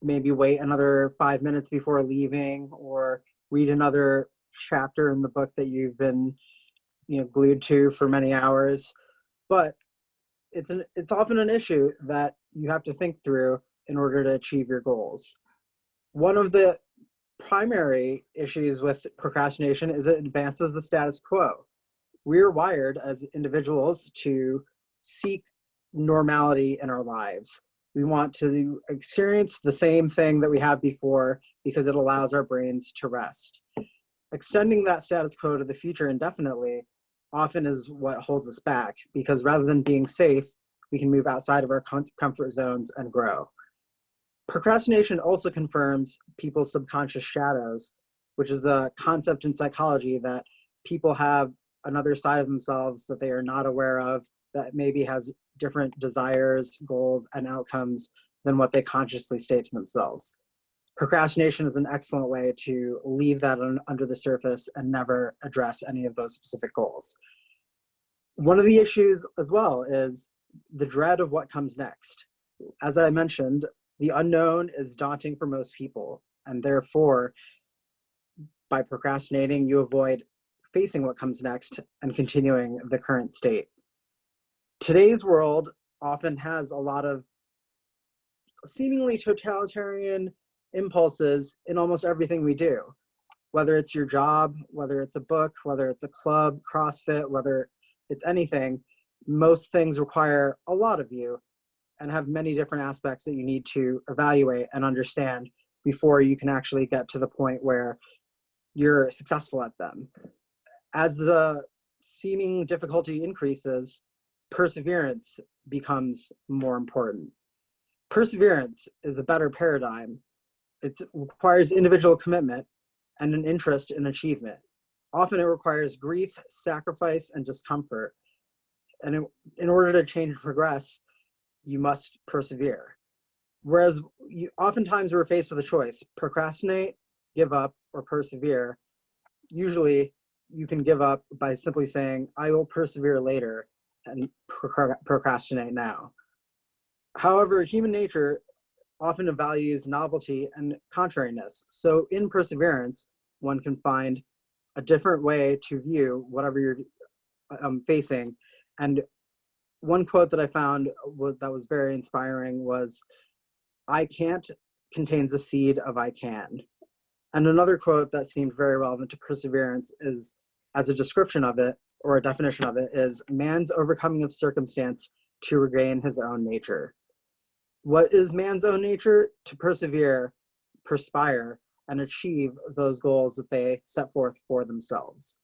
maybe wait another 5 minutes before leaving, or read another chapter in the book that you've been, glued to for many hours. But it's often an issue that you have to think through in order to achieve your goals. One of the primary issues with procrastination is it advances the status quo. We're wired as individuals to seek normality in our lives. We want to experience the same thing that we have before because it allows our brains to rest. Extending that status quo to the future indefinitely often is what holds us back, because rather than being safe, we can move outside of our comfort zones and grow. Procrastination also confirms people's subconscious shadows, which is a concept in psychology that people have another side of themselves that they are not aware of, that maybe has different desires, goals, and outcomes than what they consciously state to themselves. Procrastination is an excellent way to leave that under the surface and never address any of those specific goals. One of the issues as well is the dread of what comes next. As I mentioned, the unknown is daunting for most people, and therefore, by procrastinating, you avoid facing what comes next and continuing the current state. Today's world often has a lot of seemingly totalitarian impulses in almost everything we do, whether it's your job, whether it's a book, whether it's a club, CrossFit, whether it's anything. Most things require a lot of you and have many different aspects that you need to evaluate and understand before you can actually get to the point where you're successful at them. As the seeming difficulty increases, perseverance becomes more important. Perseverance is a better paradigm. It requires individual commitment and an interest in achievement. Often it requires grief, sacrifice, and discomfort. And in order to change and progress, you must persevere. Whereas oftentimes we're faced with a choice: procrastinate, give up, or persevere. Usually you can give up by simply saying, I will persevere later, and procrastinate now. However, human nature often values novelty and contrariness. So in perseverance, one can find a different way to view whatever you're facing. And one quote that I found that was very inspiring was, I can't contains the seed of I can. And another quote that seemed very relevant to perseverance is, as a description of it, or a definition of it, is man's overcoming of circumstance to regain his own nature. What is man's own nature? To persevere, perspire, and achieve those goals that they set forth for themselves.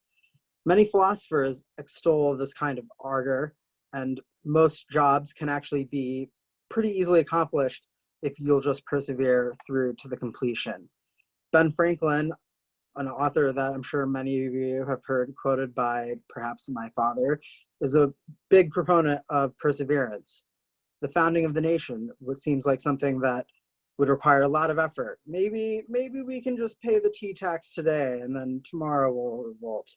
Many philosophers extol this kind of ardor, and most jobs can actually be pretty easily accomplished if you'll just persevere through to the completion. Ben Franklin, an author that I'm sure many of you have heard quoted by perhaps my father, is a big proponent of perseverance. The founding of the nation seems like something that would require a lot of effort. Maybe we can just pay the tea tax today and then tomorrow we'll revolt.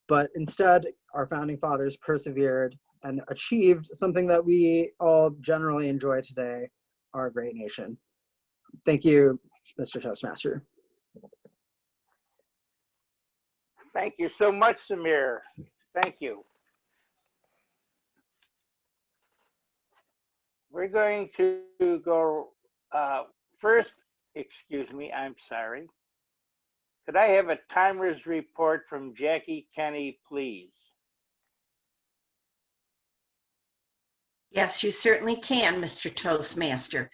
But instead, our founding fathers persevered and achieved something that we all generally enjoy today, our great nation. Thank you, Mr. Toastmaster. Thank you so much, Samir. Thank you. We're going to go first, excuse me, I'm sorry. Could I have a timer's report from Jackie Kenny, please? Yes, you certainly can, Mr. Toastmaster.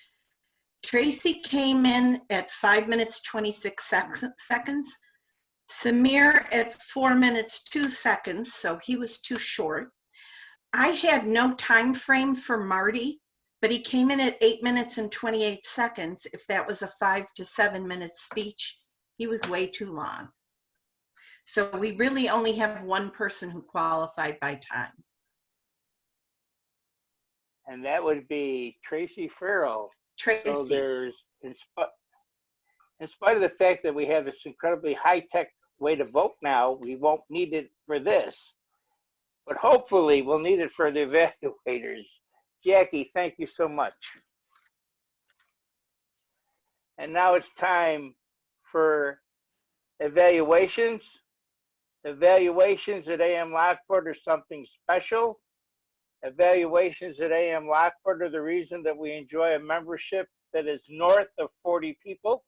Tracy came in at 5 minutes, 26 seconds. Samir at 4 minutes, 2 seconds, so he was too short. I had no time frame for Marty, but he came in at 8 minutes and 28 seconds. If that was a 5 to 7 minute speech, he was way too long. So we really only have one person who qualified by time. And that would be Tracy Farrell. Tracy. So there's, in spite of the fact that we have this incredibly high-tech way to vote now, we won't need it for this. But hopefully we'll need it for the evaluators. Jackie, thank you so much. And now it's time for evaluations. Evaluations at AM Lockport are something special. Evaluations at AM Lockport are the reason that we enjoy a membership that is north of 40 people,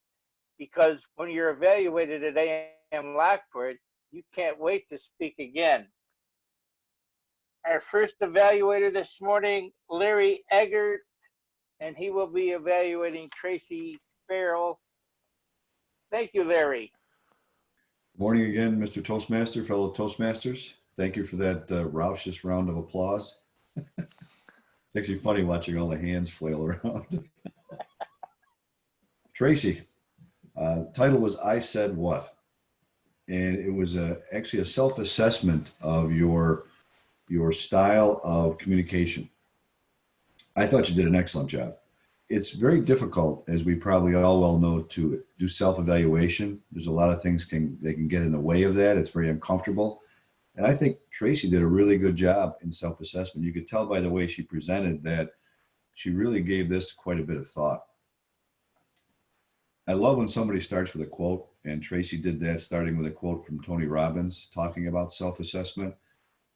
because when you're evaluated at AM Lockport, you can't wait to speak again. Our first evaluator this morning, Larry Eggert, and he will be evaluating Tracy Farrell. Thank you, Larry. Morning again, Mr. Toastmaster, fellow Toastmasters. Thank you for that raucous round of applause. It's actually funny watching all the hands flail around. Tracy, title was I Said What? And it was actually a self-assessment of your style of communication. I thought you did an excellent job. It's very difficult, as we probably all well know, to do self-evaluation. There's a lot of things they can get in the way of that. It's very uncomfortable. And I think Tracy did a really good job in self-assessment. You could tell by the way she presented that she really gave this quite a bit of thought. I love when somebody starts with a quote, and Tracy did that, starting with a quote from Tony Robbins talking about self-assessment.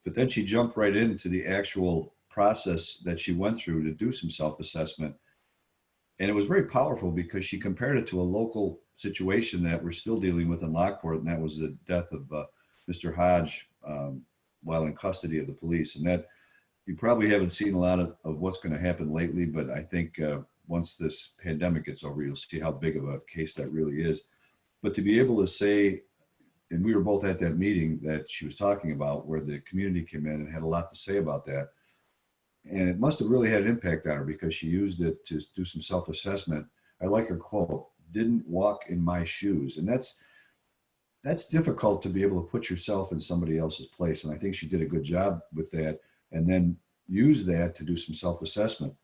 But then she jumped right into the actual process that she went through to do some self-assessment. And it was very powerful because she compared it to a local situation that we're still dealing with in Lockport, and that was the death of Mr. Hodge while in custody of the police. And that you probably haven't seen a lot of what's going to happen lately, but I think once this pandemic gets over, you'll see how big of a case that really is. But to be able to say, and we were both at that meeting that she was talking about, where the community came in and had a lot to say about that. And it must have really had an impact on her because she used it to do some self-assessment. I like her quote, "Didn't walk in my shoes." And that's difficult to be able to put yourself in somebody else's place. And I think she did a good job with that, and then use that to do some self-assessment.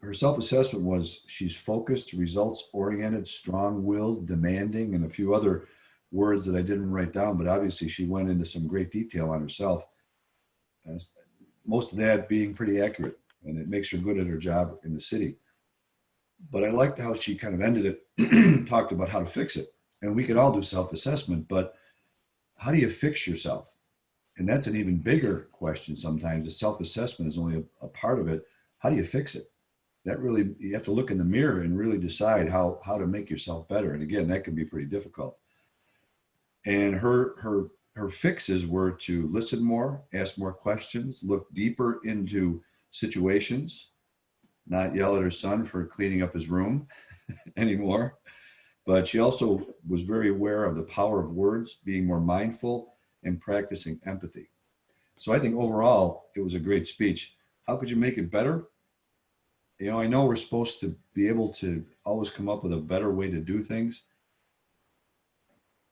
Her self-assessment was she's focused, results-oriented, strong-willed, demanding, and a few other words that I didn't write down, but obviously she went into some great detail on herself. Most of that being pretty accurate, and it makes her good at her job in the city. But I liked how she kind of ended it, talked about how to fix it. And we can all do self-assessment, but how do you fix yourself? And that's an even bigger question sometimes. The self-assessment is only a part of it. How do you fix it? That really, you have to look in the mirror and really decide how to make yourself better. And again, that can be pretty difficult. And her fixes were to listen more, ask more questions, look deeper into situations, not yell at her son for cleaning up his room anymore, but she also was very aware of the power of words, being more mindful, and practicing empathy. So I think overall, it was a great speech. How could you make it better? You know, I know we're supposed to be able to always come up with a better way to do things.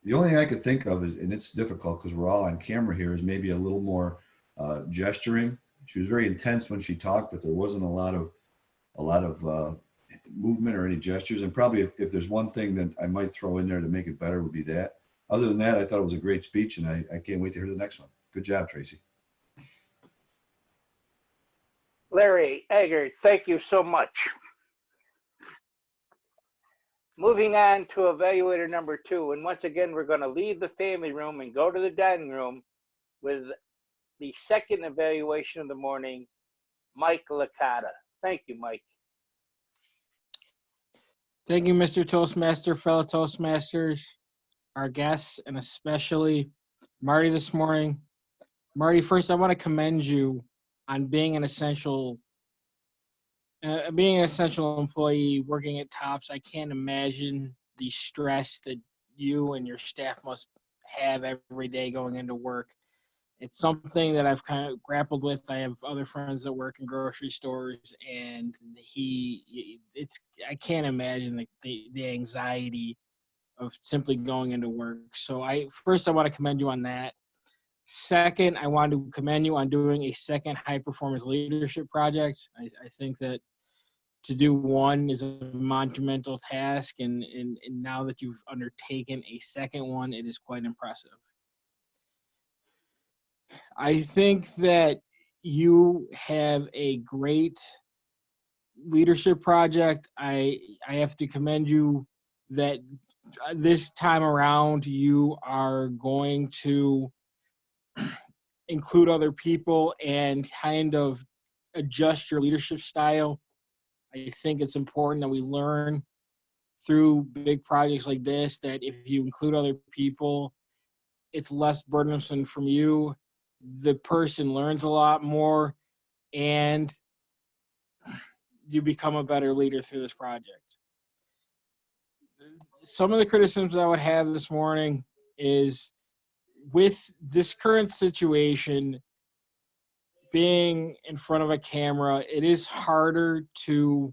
The only thing I could think of is, and it's difficult because we're all on camera here, is maybe a little more gesturing. She was very intense when she talked, but there wasn't a lot of movement or any gestures. And probably if there's one thing that I might throw in there to make it better would be that. Other than that, I thought it was a great speech, and I can't wait to hear the next one. Good job, Tracy. Larry Eggert, thank you so much. Moving on to evaluator number 2. And once again, we're going to leave the family room and go to the dining room with the second evaluation of the morning, Mike Licata. Thank you, Mike. Thank you, Mr. Toastmaster, fellow Toastmasters, our guests, and especially Marty this morning. Marty, first, I want to commend you on being an essential employee working at Tops. I can't imagine the stress that you and your staff must have every day going into work. It's something that I've kind of grappled with. I have other friends that work in grocery stores, and I can't imagine the anxiety of simply going into work. So I want to commend you on that. Second, I want to commend you on doing a second high performance leadership project. I think that to do one is a monumental task, and now that you've undertaken a second one, it is quite impressive. I think that you have a great leadership project. I have to commend you that this time around you are going to include other people and kind of adjust your leadership style. I think it's important that we learn through big projects like this that if you include other people, it's less burdensome from you. The person learns a lot more, and you become a better leader through this project. Some of the criticisms I would have this morning is with this current situation, being in front of a camera, it is harder to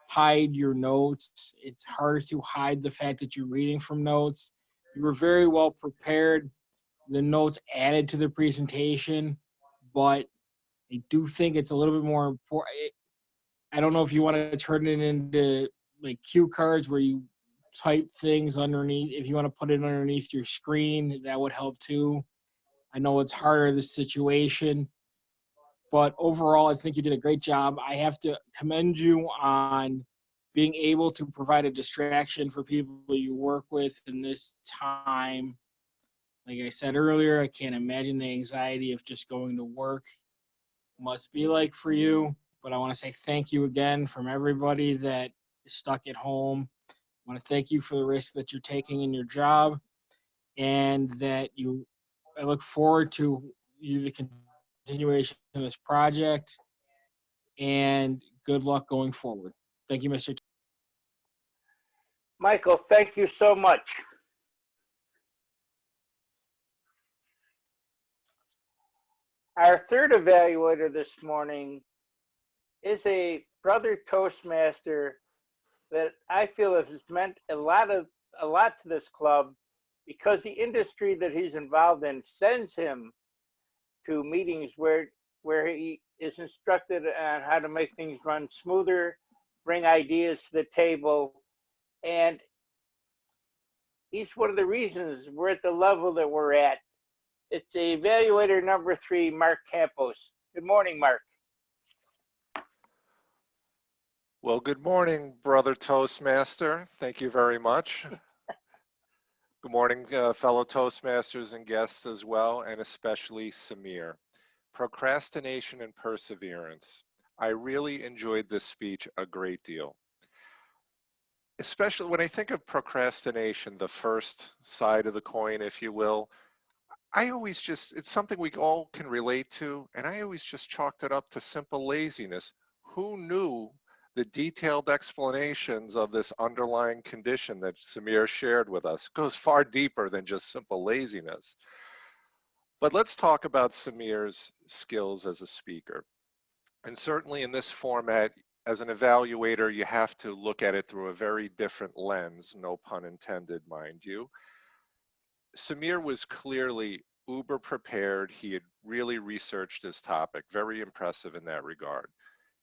hide your notes. It's harder to hide the fact that you're reading from notes. You were very well prepared. The notes added to the presentation, but I do think it's a little bit more important. I don't know if you want to turn it into like cue cards where you type things underneath. If you want to put it underneath your screen, that would help too. I know it's harder this situation, but overall, I think you did a great job. I have to commend you on being able to provide a distraction for people you work with in this time. Like I said earlier, I can't imagine the anxiety of just going to work must be like for you, but I want to say thank you again from everybody that is stuck at home. I want to thank you for the risk that you're taking in your job, and that I look forward to the continuation of this project, and good luck going forward. Thank you, Mr. Michael, thank you so much. Our third evaluator this morning is a brother Toastmaster that I feel has meant a lot to this club, because the industry that he's involved in sends him to meetings where he is instructed on how to make things run smoother, bring ideas to the table, and he's one of the reasons we're at the level that we're at. It's evaluator number 3, Mark Campos. Good morning, Mark. Well, good morning, brother Toastmaster. Thank you very much. Good morning, fellow Toastmasters and guests as well, and especially Samir. Procrastination and perseverance. I really enjoyed this speech a great deal. Especially when I think of procrastination, the first side of the coin, if you will, it's something we all can relate to, and I always just chalked it up to simple laziness. Who knew the detailed explanations of this underlying condition that Samir shared with us goes far deeper than just simple laziness. But let's talk about Samir's skills as a speaker. And certainly in this format, as an evaluator, you have to look at it through a very different lens, no pun intended, mind you. Samir was clearly uber prepared. He had really researched his topic, very impressive in that regard.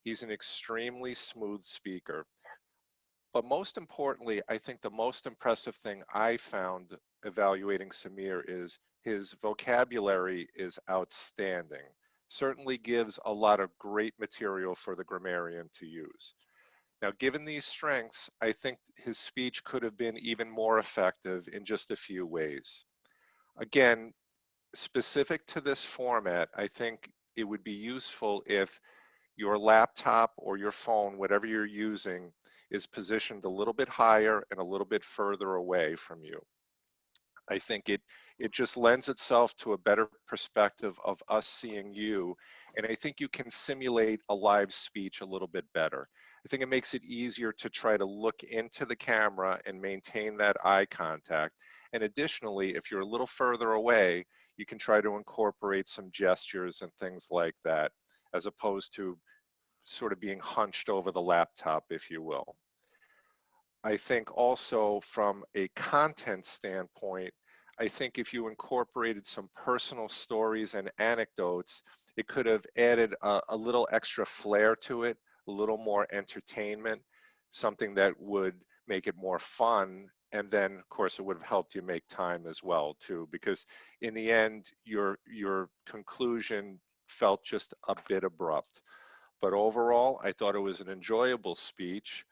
He's an extremely smooth speaker. But most importantly, I think the most impressive thing I found evaluating Samir is his vocabulary is outstanding. Certainly gives a lot of great material for the grammarian to use. Now, given these strengths, I think his speech could have been even more effective in just a few ways. Again, specific to this format, I think it would be useful if your laptop or your phone, whatever you're using, is positioned a little bit higher and a little bit further away from you. I think it just lends itself to a better perspective of us seeing you, and I think you can simulate a live speech a little bit better. I think it makes it easier to try to look into the camera and maintain that eye contact. And additionally, if you're a little further away, you can try to incorporate some gestures and things like that, as opposed to sort of being hunched over the laptop, if you will. I think also from a content standpoint, I think if you incorporated some personal stories and anecdotes, it could have added a little extra flair to it, a little more entertainment, something that would make it more fun. And then, of course, it would have helped you make time as well, too, because in the end, your conclusion felt just a bit abrupt. But overall, I thought it was an enjoyable speech.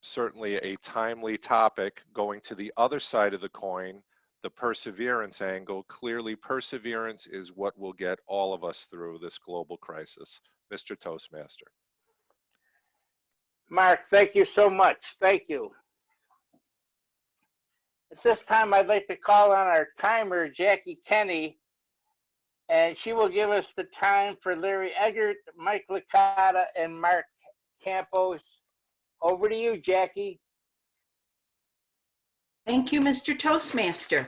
Certainly a timely topic. Going to the other side of the coin, the perseverance angle. Clearly, perseverance is what will get all of us through this global crisis. Mr. Toastmaster. Mark, thank you so much. Thank you. At this time, I'd like to call on our timer, Jackie Kenny, and she will give us the time for Larry Eggert, Mike Licata, and Mark Campos. Over to you, Jackie. Thank you, Mr. Toastmaster.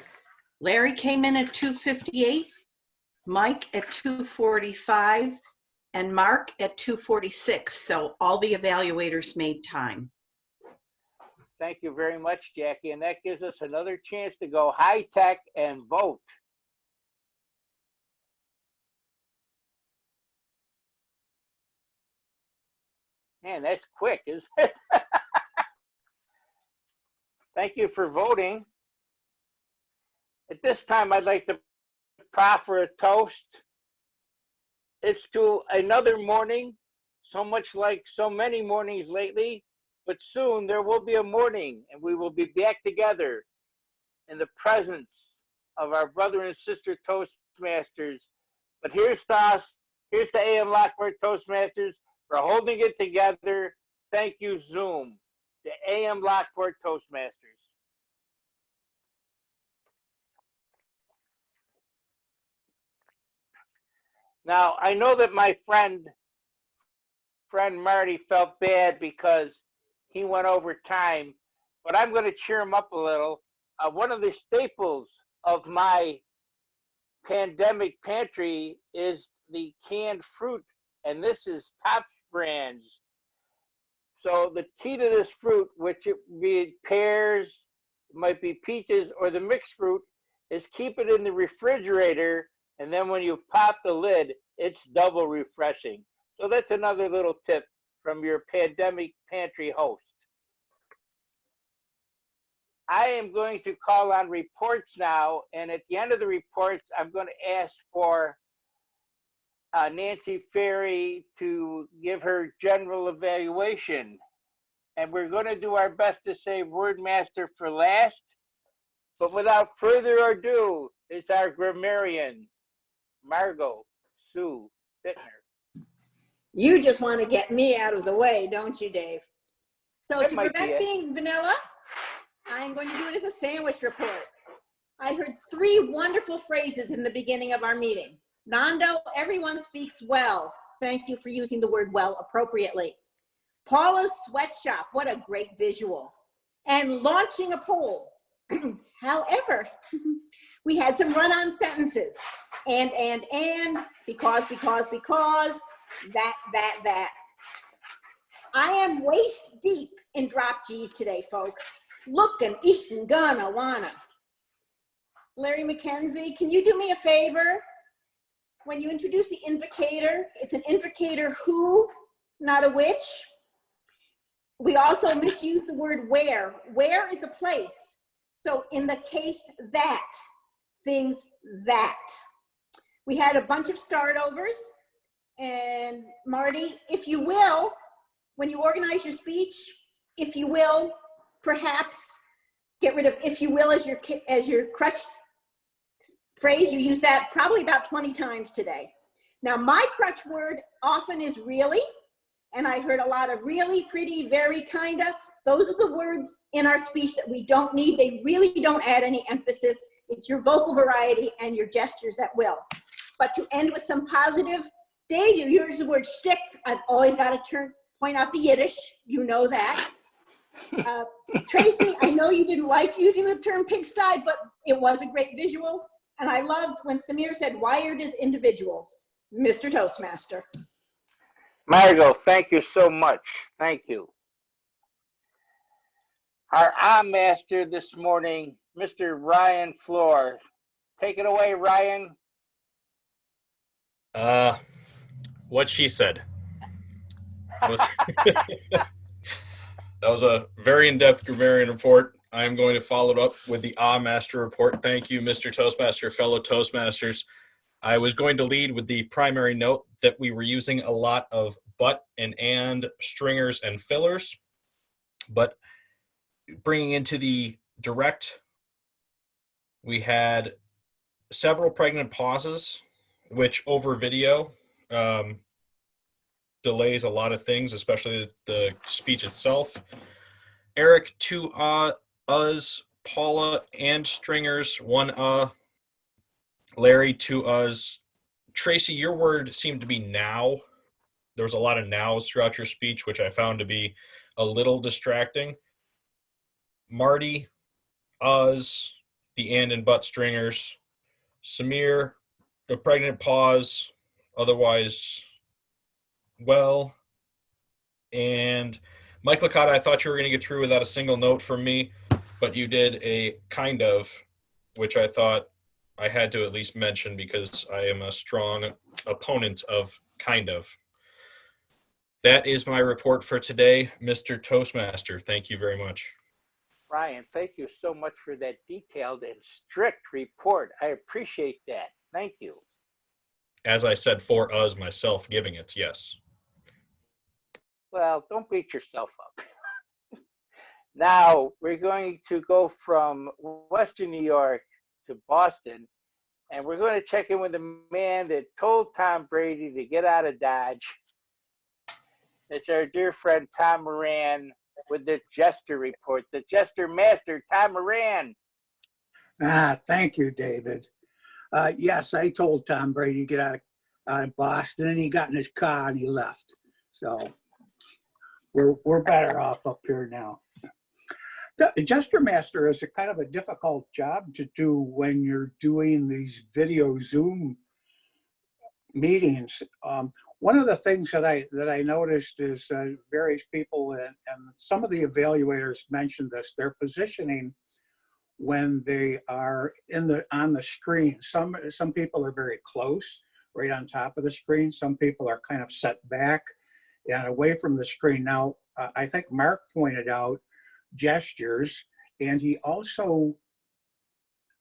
Larry came in at 2:58, Mike at 2:45, and Mark at 2:46. So all the evaluators made time. Thank you very much, Jackie. And that gives us another chance to go high tech and vote. Man, that's quick, isn't it? Thank you for voting. At this time, I'd like to proffer a toast. It's to another morning, so much like so many mornings lately, but soon there will be a morning and we will be back together in the presence of our brother and sister Toastmasters. But here's to us, here's to AM Lockport Toastmasters for holding it together. Thank you, Zoom, to AM Lockport Toastmasters. Now, I know that my friend Marty felt bad because he went over time, but I'm going to cheer him up a little. One of the staples of my pandemic pantry is the canned fruit, and this is Top Brands. So the key to this fruit, which it be pears, it might be peaches, or the mixed fruit, is keep it in the refrigerator, and then when you pop the lid, it's double refreshing. So that's another little tip from your pandemic pantry host. I am going to call on reports now, and at the end of the reports, I'm going to ask for Nancy Ferry to give her general evaluation. And we're going to do our best to save Wordmaster for last. But without further ado, it's our grammarian, Margot Sue Bittner. You just want to get me out of the way, don't you, Dave? So That to might be prevent it. being vanilla, I am going to do it as a sandwich report. I heard 3 wonderful phrases in the beginning of our meeting. Nando, everyone speaks well. Thank you for using the word well appropriately. Paula's sweatshop, what a great visual. And launching a poll. However, we had some run-on sentences. And, because, that. I am waist deep in drop G's today, folks. Looking, eating, gonna, wanna. Larry McKenzie, can you do me a favor? When you introduce the invocator, it's an invocator who, not a which. We also misuse the word where. Where is a place. So in the case that, things that. We had a bunch of start overs. And Marty, if you will, when you organize your speech, if you will, perhaps get rid of if you will as your crutch phrase. You use that probably about 20 times today. Now, my crutch word often is really, and I heard a lot of really, pretty, very, kinda. Those are the words in our speech that we don't need. They really don't add any emphasis. It's your vocal variety and your gestures that will. But to end with some positive, Dave, you use the word shtick. I've always got to point out the Yiddish. You know that. Tracy, I know you didn't like using the term pigsty, but it was a great visual. And I loved when Samir said wired as individuals. Mr. Toastmaster. Margot, thank you so much. Thank you. Our AM master this morning, Mr. Ryan Floor. Take it away, Ryan. What she said. That was a very in-depth grammarian report. I am going to follow it up with the Master report. Thank you, Mr. Toastmaster, fellow Toastmasters. I was going to lead with the primary note that we were using a lot of but and stringers and fillers, but bringing into the direct, we had several pregnant pauses, which over video delays a lot of things, especially the speech itself. Eric, 2 us, Paula and stringers, 1 Larry, 2 us. Tracy, your word seemed to be now. There was a lot of nows throughout your speech, which I found to be a little distracting. Marty, us, the and but stringers. Samir, a pregnant pause, otherwise well. And Mike Licata, I thought you were going to get through without a single note from me, but you did a kind of, which I thought I had to at least mention because I am a strong opponent of kind of. That is my report for today, Mr. Toastmaster. Thank you very much. Ryan, thank you so much for that detailed and strict report. I appreciate that. Thank you. As I said, for us, myself giving it, yes. Well, don't beat yourself up. Now, we're going to go from Western New York to Boston, and we're going to check in with the man that told Tom Brady to get out of Dodge. It's our dear friend Tom Moran with the Jester report, the Jester Master, Tom Moran. Thank you, David. Yes, I told Tom Brady to get out of Boston, and he got in his car and he left. So we're better off up here now. The Jester Master is a kind of a difficult job to do when you're doing these video Zoom meetings. One of the things that I noticed is various people and some of the evaluators mentioned this. Their positioning when they are on the screen. Some people are very close, right on top of the screen. Some people are kind of set back and away from the screen. Now, I think Mark pointed out gestures, and he also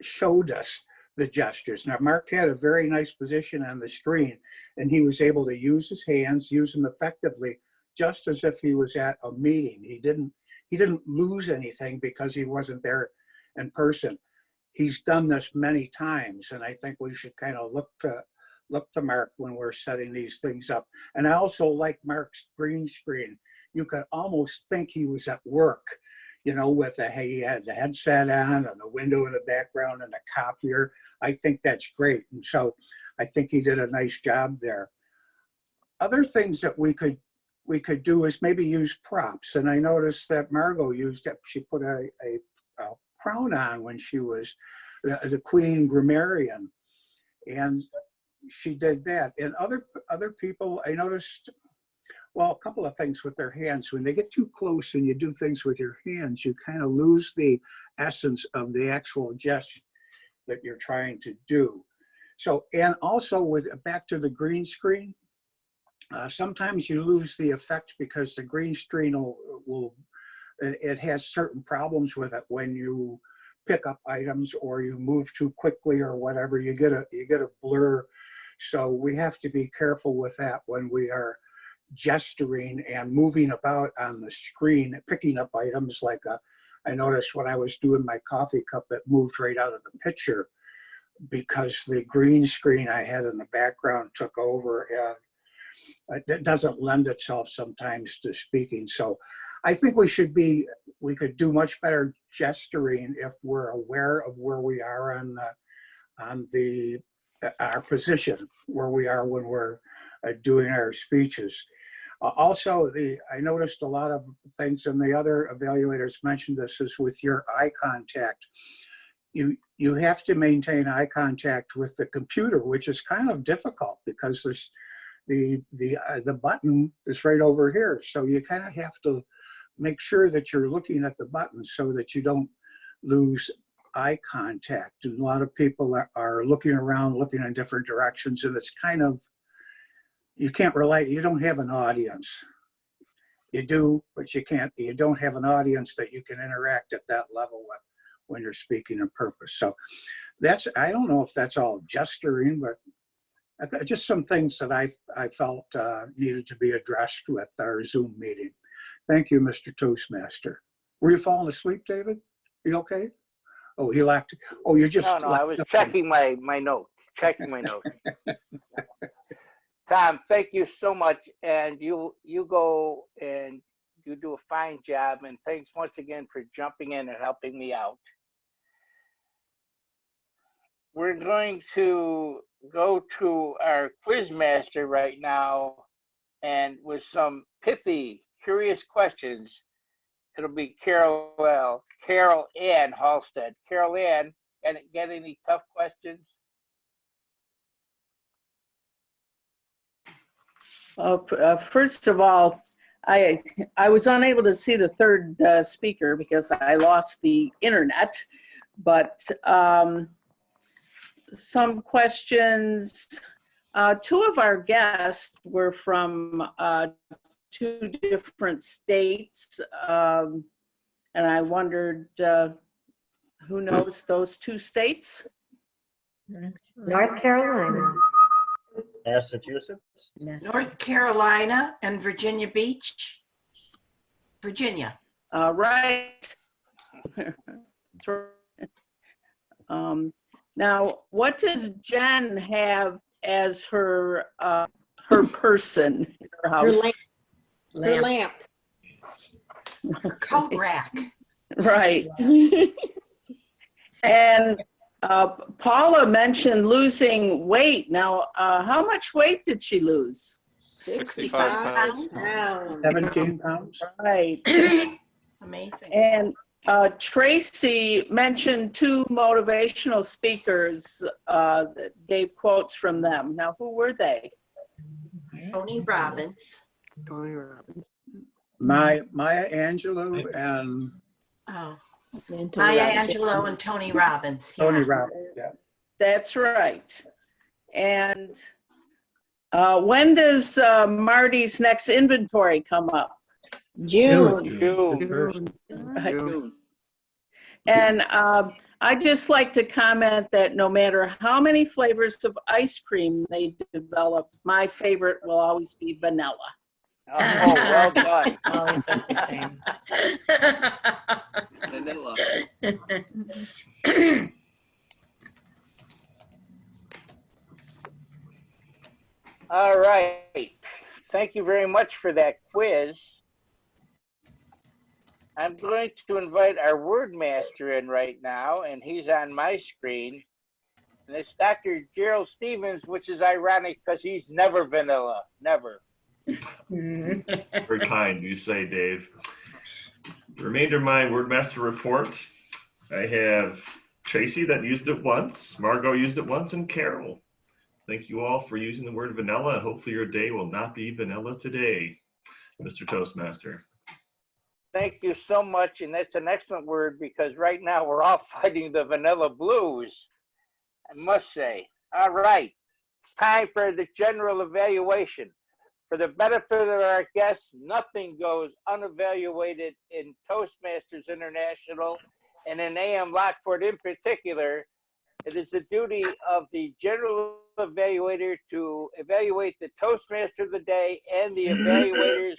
showed us the gestures. Now, Mark had a very nice position on the screen, and he was able to use his hands, use them effectively, just as if he was at a meeting. He didn't lose anything because he wasn't there in person. He's done this many times, and I think we should kind of look to Mark when we're setting these things up. And I also like Mark's green screen. You could almost think he was at work, you know, with he had the headset on and the window in the background and the copier. I think that's great. And so I think he did a nice job there. Other things that we could we could do is maybe use props. And I noticed that Margot used it. She put a crown on when she was the Queen Grammarian, and she did that. And other people, I noticed, well, a couple of things with their hands. When they get too close and you do things with your hands, you kind of lose the essence of the actual gesture that you're trying to do. So, and also with back to the green screen, sometimes you lose the effect because the green screen it has certain problems with it when you pick up items or you move too quickly or whatever, you get a blur. So we have to be careful with that when we are gesturing and moving about on the screen, picking up items like I noticed when I was doing my coffee cup, it moved right out of the picture because the green screen I had in the background took over, and it doesn't lend itself sometimes to speaking. So I think we could do much better gesturing if we're aware of where we are on our position, where we are when we're doing our speeches. Also, I noticed a lot of things, and the other evaluators mentioned this, is with your eye contact. You have to maintain eye contact with the computer, which is kind of difficult because there's the button is right over here. So you kind of have to make sure that you're looking at the button so that you don't lose eye contact. And a lot of people are looking around, looking in different directions, and it's kind of, you can't relate. You don't have an audience. You do, but you don't have an audience that you can interact at that level with when you're speaking in purpose. So I don't know if that's all gesturing, but just some things that I felt needed to be addressed with our Zoom meeting. Thank you, Mr. Toastmaster. Were you falling asleep, David? Are you okay? Oh, he laughed. Oh, you just. No, I was checking my notes, Tom, thank you so much, and you go and you do a fine job, and thanks once again for jumping in and helping me out. We're going to go to our quiz master right now, and with some pithy, curious questions. It'll be Carol Ann Halstead. Carol Ann, get any tough questions? First of all, I was unable to see the third speaker because I lost the internet, but some questions. Two of our guests were from 2 different states, and I wondered who knows those 2 states? North Carolina. Massachusetts? North Carolina and Virginia Beach. Virginia. Right. Now, what does Jen have as her person in her house? Her lamp. Her coat rack. Right. And Paula mentioned losing weight. Now, how much weight did she lose? 65 pounds. 17 pounds. Right. Amazing. And Tracy mentioned 2 motivational speakers that gave quotes from them. Now, who were they? Tony Robbins. Maya Angelou and Maya Angelou and Tony Robbins. Yeah. Tony Robbins. Yeah. That's right. And when does Marty's next inventory come up? June. And I'd just like to comment that no matter how many flavors of ice cream they develop, my favorite will always be vanilla. Oh, well done. Always does the same. Vanilla. All right. Thank you very much for that quiz. I'm going to invite our word master in right now, and he's on my screen. And it's Dr. Gerald Stevens, which is ironic because he's never vanilla, never. Very kind, you say, Dave. The remainder of my Wordmaster report, I have Tracy that used it once, Margot used it once, and Carol. Thank you all for using the word vanilla, and hopefully your day will not be vanilla today, Mr. Toastmaster. Thank you so much, and that's an excellent word because right now we're all fighting the vanilla blues, I must say. All right, it's time for the general evaluation. For the benefit of our guests, nothing goes unevaluated in Toastmasters International and in AM Lockport in particular. It is the duty of the general evaluator to evaluate the Toastmaster of the day and the evaluators.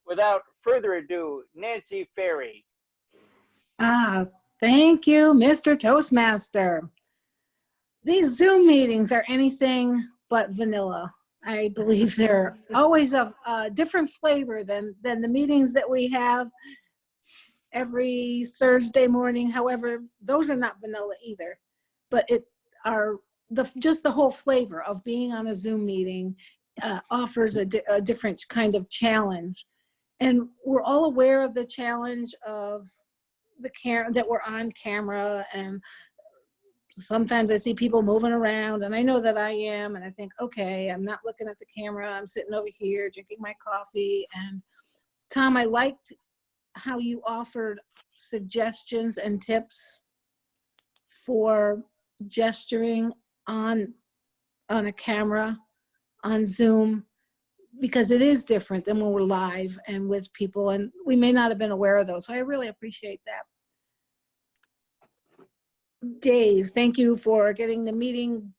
Without further ado, Nancy Ferry. Thank you, Mr. Toastmaster. These Zoom meetings are anything but vanilla. I believe they're always of a different flavor than the meetings that we have every Thursday morning. However, those are not vanilla either, but just the whole flavor of being on a Zoom meeting offers a different kind of challenge. And we're all aware of the challenge of that we're on camera, and sometimes I see people moving around, and I know that I am, and I think, okay, I'm not looking at the camera, I'm sitting over here drinking my coffee. And Tom, I liked how you offered suggestions and tips for gesturing on a camera, on Zoom, because it is different than when we're live and with people, and we may not have been aware of those. So I really appreciate that. Dave, thank you for getting the meeting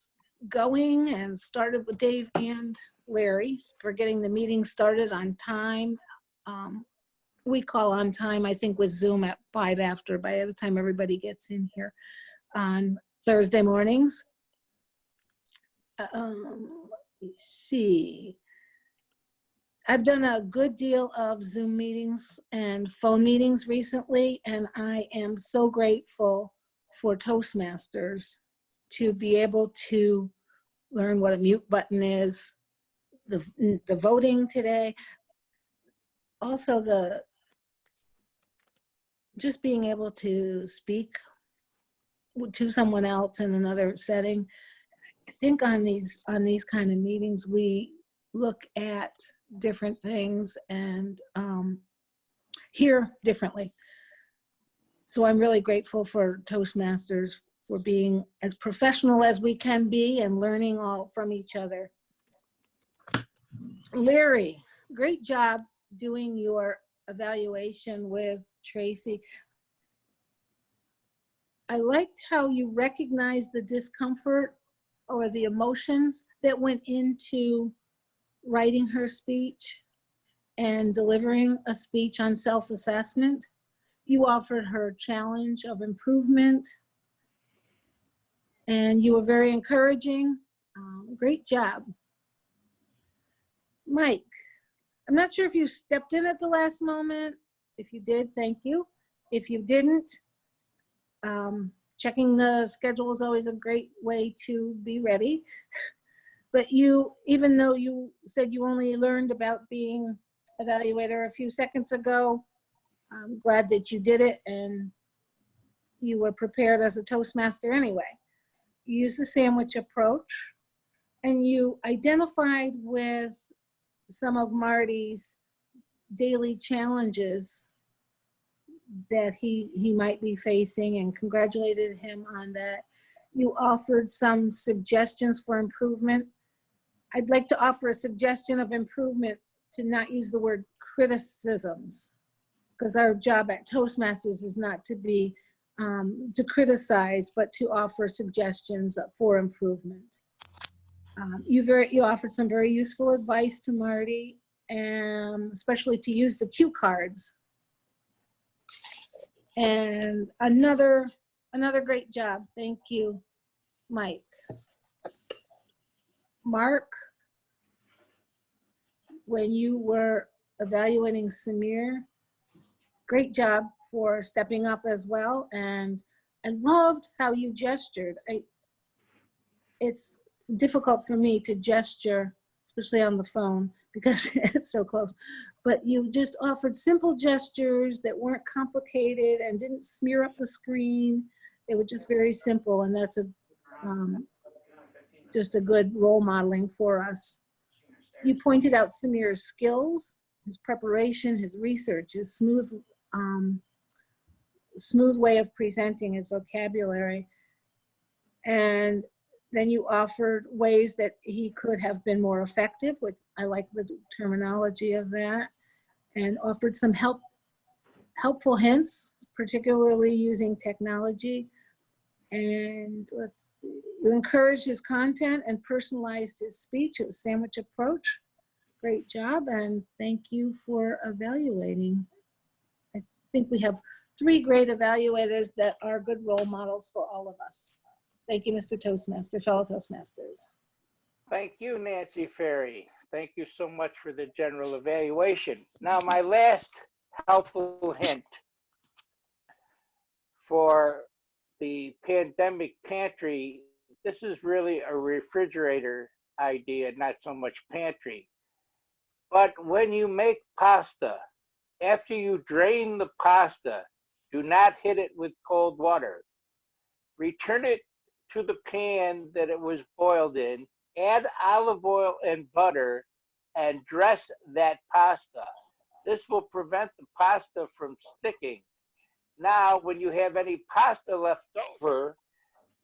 going and started with Dave and Larry for getting the meeting started on time. We call on time, I think, with Zoom at 5 after, by the time everybody gets in here on Thursday mornings. Let me see. I've done a good deal of Zoom meetings and phone meetings recently, and I am so grateful for Toastmasters to be able to learn what a mute button is, the voting today, also just being able to speak to someone else in another setting. I think on these kind of meetings, we look at different things and hear differently. So I'm really grateful for Toastmasters for being as professional as we can be and learning all from each other. Larry, great job doing your evaluation with Tracy. I liked how you recognized the discomfort or the emotions that went into writing her speech and delivering a speech on self-assessment. You offered her a challenge of improvement, and you were very encouraging. Great job. Mike, I'm not sure if you stepped in at the last moment. If you did, thank you. If you didn't, checking the schedule is always a great way to be ready. But you, even though you said you only learned about being evaluator a few seconds ago, I'm glad that you did it and you were prepared as a Toastmaster anyway. You used the sandwich approach and you identified with some of Marty's daily challenges that he might be facing and congratulated him on that. You offered some suggestions for improvement. I'd like to offer a suggestion of improvement to not use the word criticisms, because our job at Toastmasters is not to be to criticize, but to offer suggestions for improvement. You offered some very useful advice to Marty, and especially to use the cue cards. And another great job. Thank you, Mike. Mark, when you were evaluating Samir, great job for stepping up as well. And I loved how you gestured. It's difficult for me to gesture especially on the phone because it's so close. But you just offered simple gestures that weren't complicated and didn't smear up the screen. They were just very simple, and that's just a good role modeling for us. You pointed out Samir's skills, his preparation, his research, his smooth way of presenting, his vocabulary. And then you offered ways that he could have been more effective, which I like the terminology of that, and offered some helpful hints, particularly using technology. And let's see, you encouraged his content and personalized his speech. It was sandwich approach. Great job, and thank you for evaluating. I think we have 3 great evaluators that are good role models for all of us. Thank you, Mr. Toastmaster, fellow Toastmasters. Thank you, Nancy Ferry. Thank you so much for the general evaluation. Now, my last helpful hint for the pandemic pantry, this is really a refrigerator idea, not so much pantry. But when you make pasta, after you drain the pasta, do not hit it with cold water. Return it to the pan that it was boiled in, add olive oil and butter, and dress that pasta. This will prevent the pasta from sticking. Now, when you have any pasta left over,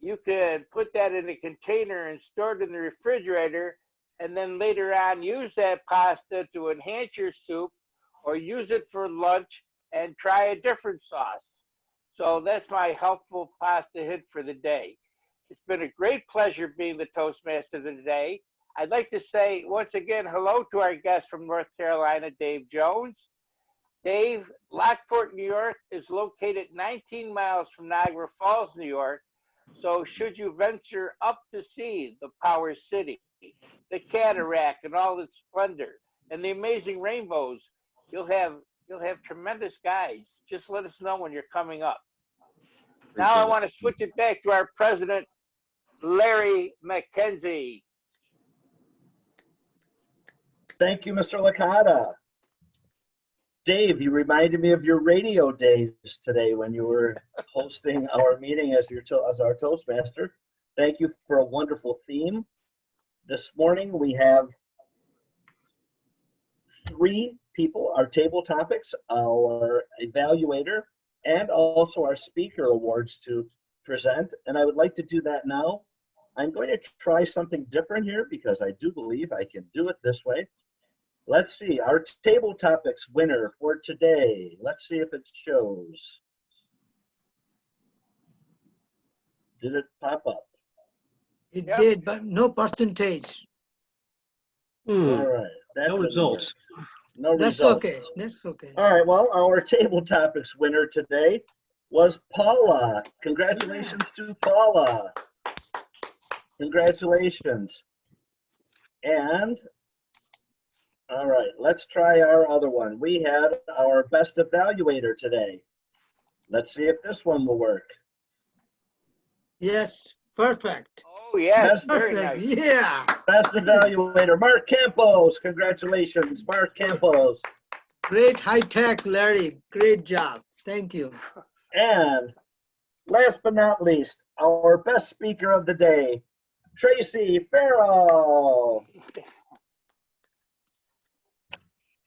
you can put that in a container and store it in the refrigerator, and then later on use that pasta to enhance your soup or use it for lunch and try a different sauce. So that's my helpful pasta hint for the day. It's been a great pleasure being the Toastmaster today. I'd like to say once again hello to our guest from North Carolina, Dave Jones. Dave, Lockport, New York is located 19 miles from Niagara Falls, New York. So should you venture up to see the Power City, the cataract and all its splendor, and the amazing rainbows, you'll have tremendous guides. Just let us know when you're coming up. Now I want to switch it back to our president, Larry McKenzie. Thank you, Mr. Licata. Dave, you reminded me of your radio days today when you were hosting our meeting as our Toastmaster. Thank you for a wonderful theme. This morning we have 3 people, our table topics, our evaluator, and also our speaker awards to present. And I would like to do that now. I'm going to try something different here because I do believe I can do it this way. Let's see, our table topics winner for today. Let's see if it shows. Did it pop up? It did, but no percentage. All right. No results. No That's results. okay. That's okay. All right. Well, our table topics winner today was Paula. Congratulations to Paula. Congratulations. And all right, let's try our other one. We had our best evaluator today. Let's see if this one will work. Yes, perfect. Oh, yes, Very Perfect. nice. Yeah. Best evaluator, Mark Campos. Congratulations, Mark Campos. Great high tech, Larry. Great job. Thank you. And last but not least, our best speaker of the day, Tracy Farrell.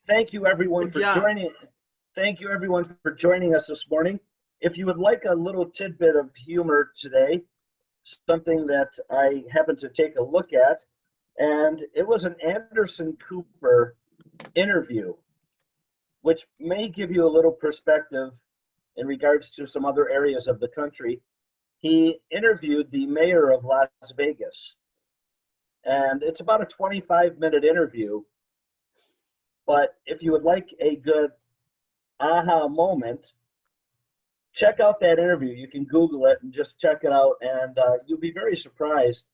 Thank you everyone for joining. Thank you everyone for joining us this morning. If you would like a little tidbit of humor today, something that I happened to take a look at, and it was an Anderson Cooper interview, which may give you a little perspective in regards to some other areas of the country. He interviewed the mayor of Las Vegas, and it's about a 25-minute interview. But if you would like a good aha moment, check out that interview. You can Google it and just check it out, and you'll be very surprised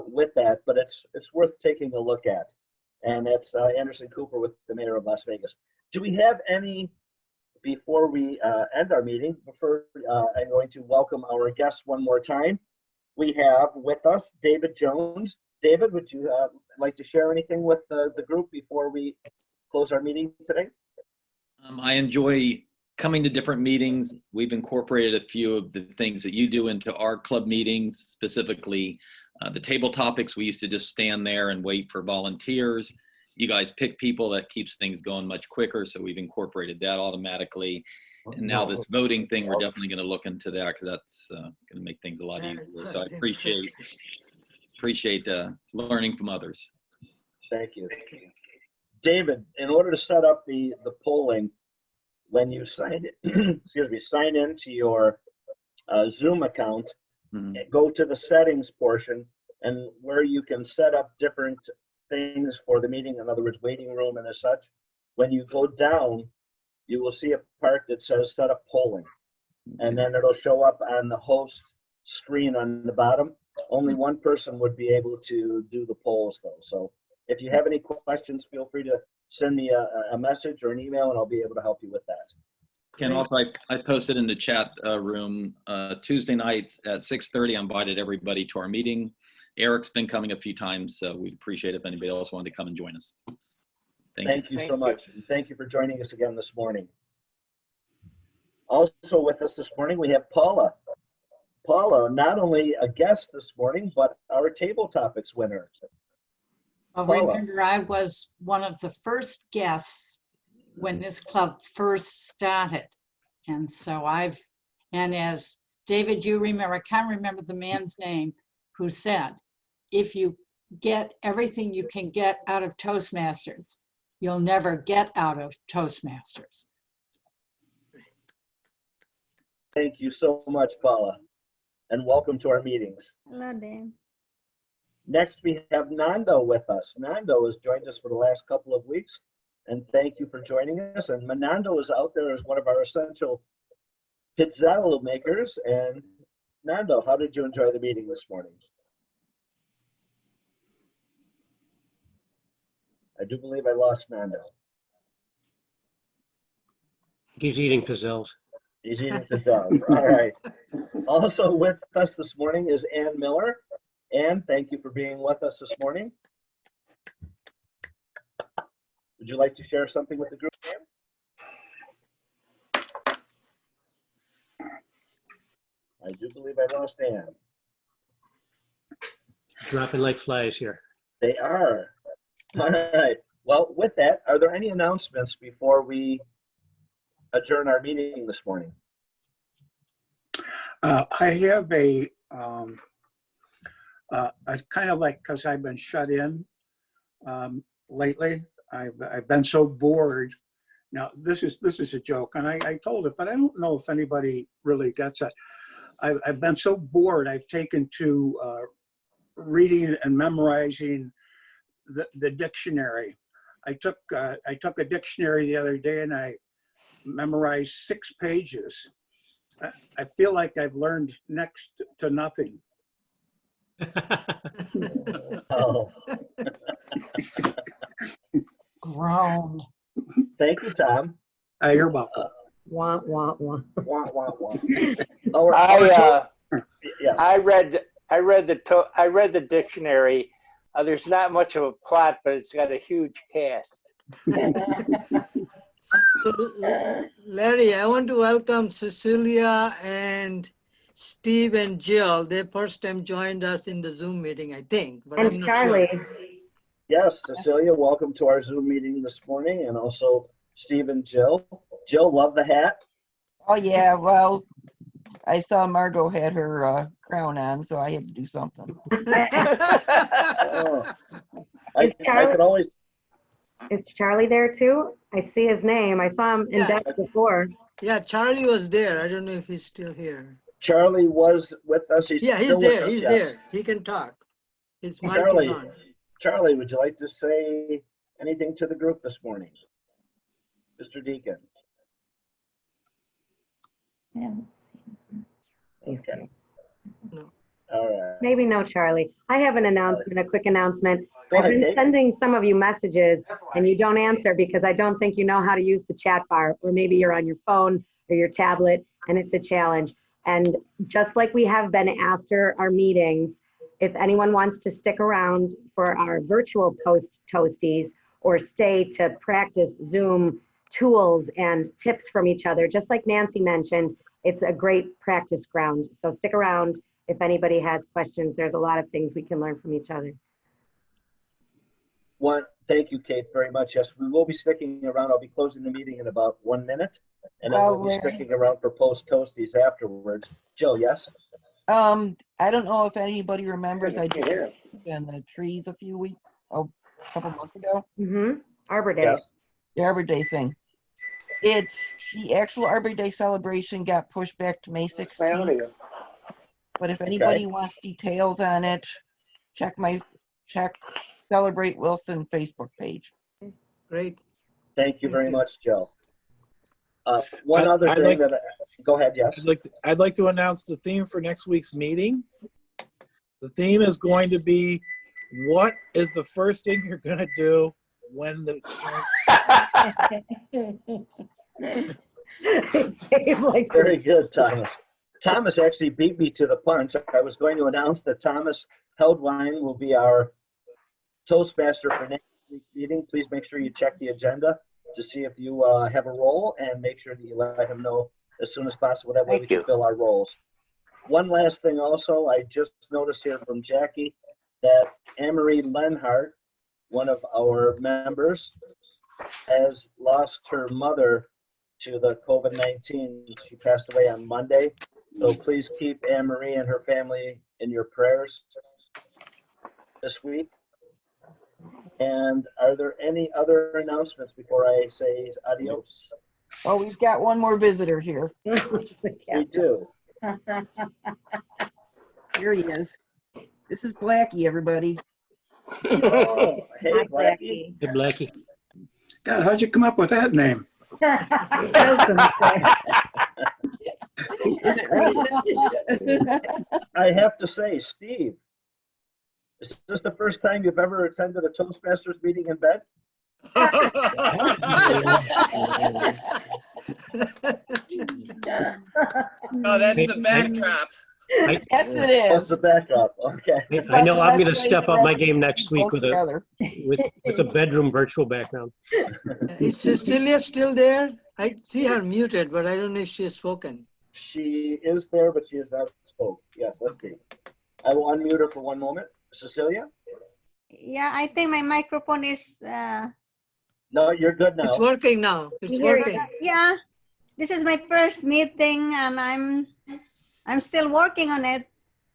with that. But it's worth taking a look at. And that's Anderson Cooper with the mayor of Las Vegas. Do we have any, before we end our meeting, I'm going to welcome our guests one more time. We have with us David Jones, David, would you like to share anything with the group before we close our meeting today? I enjoy coming to different meetings. We've incorporated a few of the things that you do into our club meetings, specifically the table topics. We used to just stand there and wait for volunteers. You guys pick people. That keeps things going much quicker, so we've incorporated that automatically. And now this voting thing, we're definitely going to look into that because that's going to make things a lot easier. So I appreciate learning from others. Thank you. David, in order to set up the polling, when you sign sign into your Zoom account, go to the settings portion, and where you can set up different things for the meeting, in other words, waiting room and as such. When you go down, you will see a part that says set up polling, and then it'll show up on the host screen on the bottom. Only one person would be able to do the polls though. So if you have any questions, feel free to send me a message or an email, and I'll be able to help you with that. Ken, also, I posted in the chat room Tuesday nights at 6:30. I invited everybody to our meeting. Eric's been coming a few times, so we'd appreciate it if anybody else wanted to come and join us. Thank you so much. And thank you for joining us again this morning. Also with us this morning, we have Paula. Paula, not only a guest this morning, but our table topics winner. Well, Paula. remember, I was one of the first guests when this club first started. And so and as David, you remember, I can't remember the man's name who said, if you get everything you can get out of Toastmasters, you'll never get out of Toastmasters. Thank you so much, Paula, and welcome to our meetings. Hello, Dan. Next, we have Nando with us. Nando has joined us for the last couple of weeks, and thank you for joining us. And Nando is out there as one of our essential pizzallo makers. And Nando, how did you enjoy the meeting this morning? I do believe I lost Nando. He's eating pizzelles. He's eating pizzelles. All right. Also with us this morning is Ann Miller. Ann, thank you for being with us this morning. Would you like to share something with the group, Ann? I do believe I lost Ann. Dropping like flies here. They are. All right. Well, with that, are there any announcements before we adjourn our meeting this morning? I have a kind of like, because I've been shut in lately, I've been so bored. Now this is a joke, and I told it, but I don't know if anybody really gets it. I've been so bored. I've taken to reading and memorizing the dictionary. I took a dictionary the other day, and I memorized 6 pages. I feel like I've learned next to nothing. Oh. Grown. Thank you, Tom. You're welcome. Wah, wah, wah. Wah, wah, wah. I read the dictionary. There's not much of a plot, but it's got a huge cast. So, Larry, I want to welcome Cecilia and Steve and Jill. They first time joined us in the Zoom meeting, I think. But And I'm not Charlie. sure. Yes, Cecilia, welcome to our Zoom meeting this morning, and also Steve and Jill. Jill, love the hat. Oh yeah, well, I saw Margot had her crown on, so I had to do something. Oh. I could always. Is Charlie there too? I see his name. I saw him in deck before. Yeah, Charlie was there. I don't know if he's still here. Charlie was with us. He's Yeah, he's still there. with us, He's yes. there. He can talk. His mic is on. Charlie, would you like to say anything to the group this morning? Mr. Deacon. Yeah. Okay. No. All right. Maybe no, Charlie. I have an announcement, a quick announcement. Go I've ahead, been Kate. sending some of you messages and you don't answer because I don't think you know how to use the chat bar, or maybe you're on your phone or your tablet and it's a challenge. And just like we have been after our meetings, If anyone wants to stick around for our virtual toasties or stay to practice Zoom tools and tips from each other, just like Nancy mentioned, it's a great practice ground. So stick around if anybody has questions. There's a lot of things we can learn from each other. Thank you, Kate, very much. Yes, we will be sticking around. I'll be closing the meeting in about 1 minute, and then we'll be sticking around for post toasties afterwards. Jill, yes? I don't know if anybody remembers, I did in the trees a couple months ago. Arbor Day. Yes. The Arbor Day thing. The actual Arbor Day celebration got pushed back to May 16th. But if anybody wants details on it, check Celebrate Wilson Facebook page. Great. Thank you very much, Jill. One other thing go ahead, yes. I'd like to announce the theme for next week's meeting. The theme is going to be, what is the first thing you're going to do when the... Very good, Thomas. Thomas actually beat me to the punch. I was going to announce that Thomas Heldwine will be our Toastmaster for next week's meeting. Please make sure you check the agenda to see if you have a role, and make sure that you let him know as soon as possible. That way we can fill our roles. One last thing also, I just noticed here from Jackie that Anne-Marie Lenhart, one of our members, has lost her mother to the COVID-19. She passed away on Monday. So please keep Anne-Marie and her family in your prayers this week. And are there any other announcements before I say adios? Oh, we've got one more visitor here. Me too. Here he is. This is Blackie, everybody. Oh, hey, Blackie. Hey, Blackie. God, how'd you come up with that name? I was gonna say. Is it racist? I have to say, Steve, is this the first time you've ever attended a Toastmasters meeting in bed? Oh, that's the backdrop. Yes, it is. That's the backdrop. Okay. I know I'm going to step up my game next week with a bedroom virtual background. Is Cecilia still there? I see her muted, but I don't know if she has spoken. She is there, but she has not spoke. Yes, let's see. I will unmute her for 1 moment. Cecilia? Yeah, I think my microphone is... No, you're good now. It's working now. It's working. Yeah, this is my first meeting, and I'm still working on it.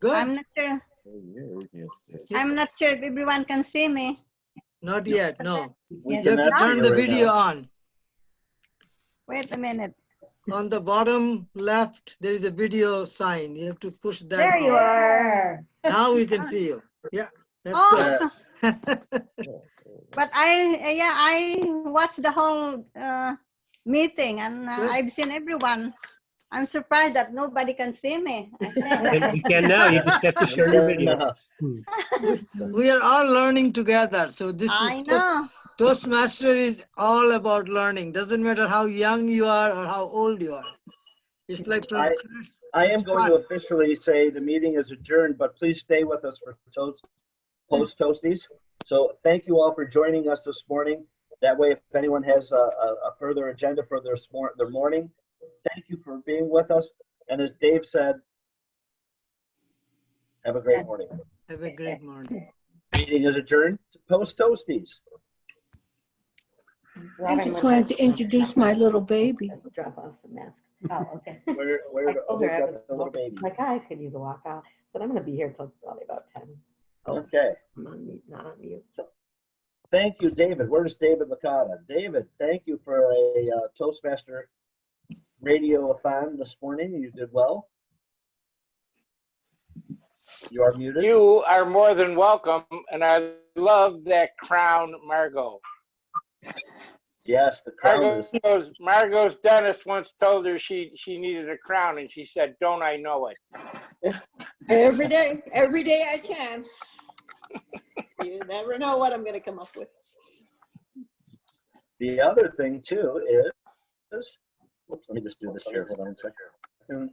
Good. I'm not sure. I'm not sure if everyone can see me. Not yet, no. We You have to cannot turn see the you right video now. on. Wait a minute. On the bottom left, there is a video sign. You have to push that. There you are. Now we can see you. Yeah, that's Oh. good. But I watched the whole meeting, and I've seen everyone. I'm surprised that nobody can see me. You can now. You just have to share your video. We are all learning together. So this I is know. Toastmaster is all about learning. Doesn't matter how young you are or how old you are. It's like I am going to officially say the meeting is adjourned, but please stay with us for post toasties. So thank you all for joining us this morning. That way, if anyone has a further agenda for their morning, thank you for being with us. And as Dave said, have a great morning. Have a great morning. Meeting is adjourned. Post toasties. I just wanted to introduce my little baby. Drop off the mask. Oh, okay. Who's got the little baby? My guys could use a walk out, but I'm going to be here till probably about 10. Oh, Okay. I'm on mute, not on mute. Thank you, David. Where's David Licata? David, thank you for a Toastmaster radio-a-thon this morning. You did well. You are muted. You are more than welcome, and I love that crown, Margot. Yes, the crown is... Margot's dentist once told her she needed a crown, and she said, "Don't I know it?" Every day I can. You never know what I'm going to come up with. The other thing, too, is... Oops, let me just do this here. Hold on a second.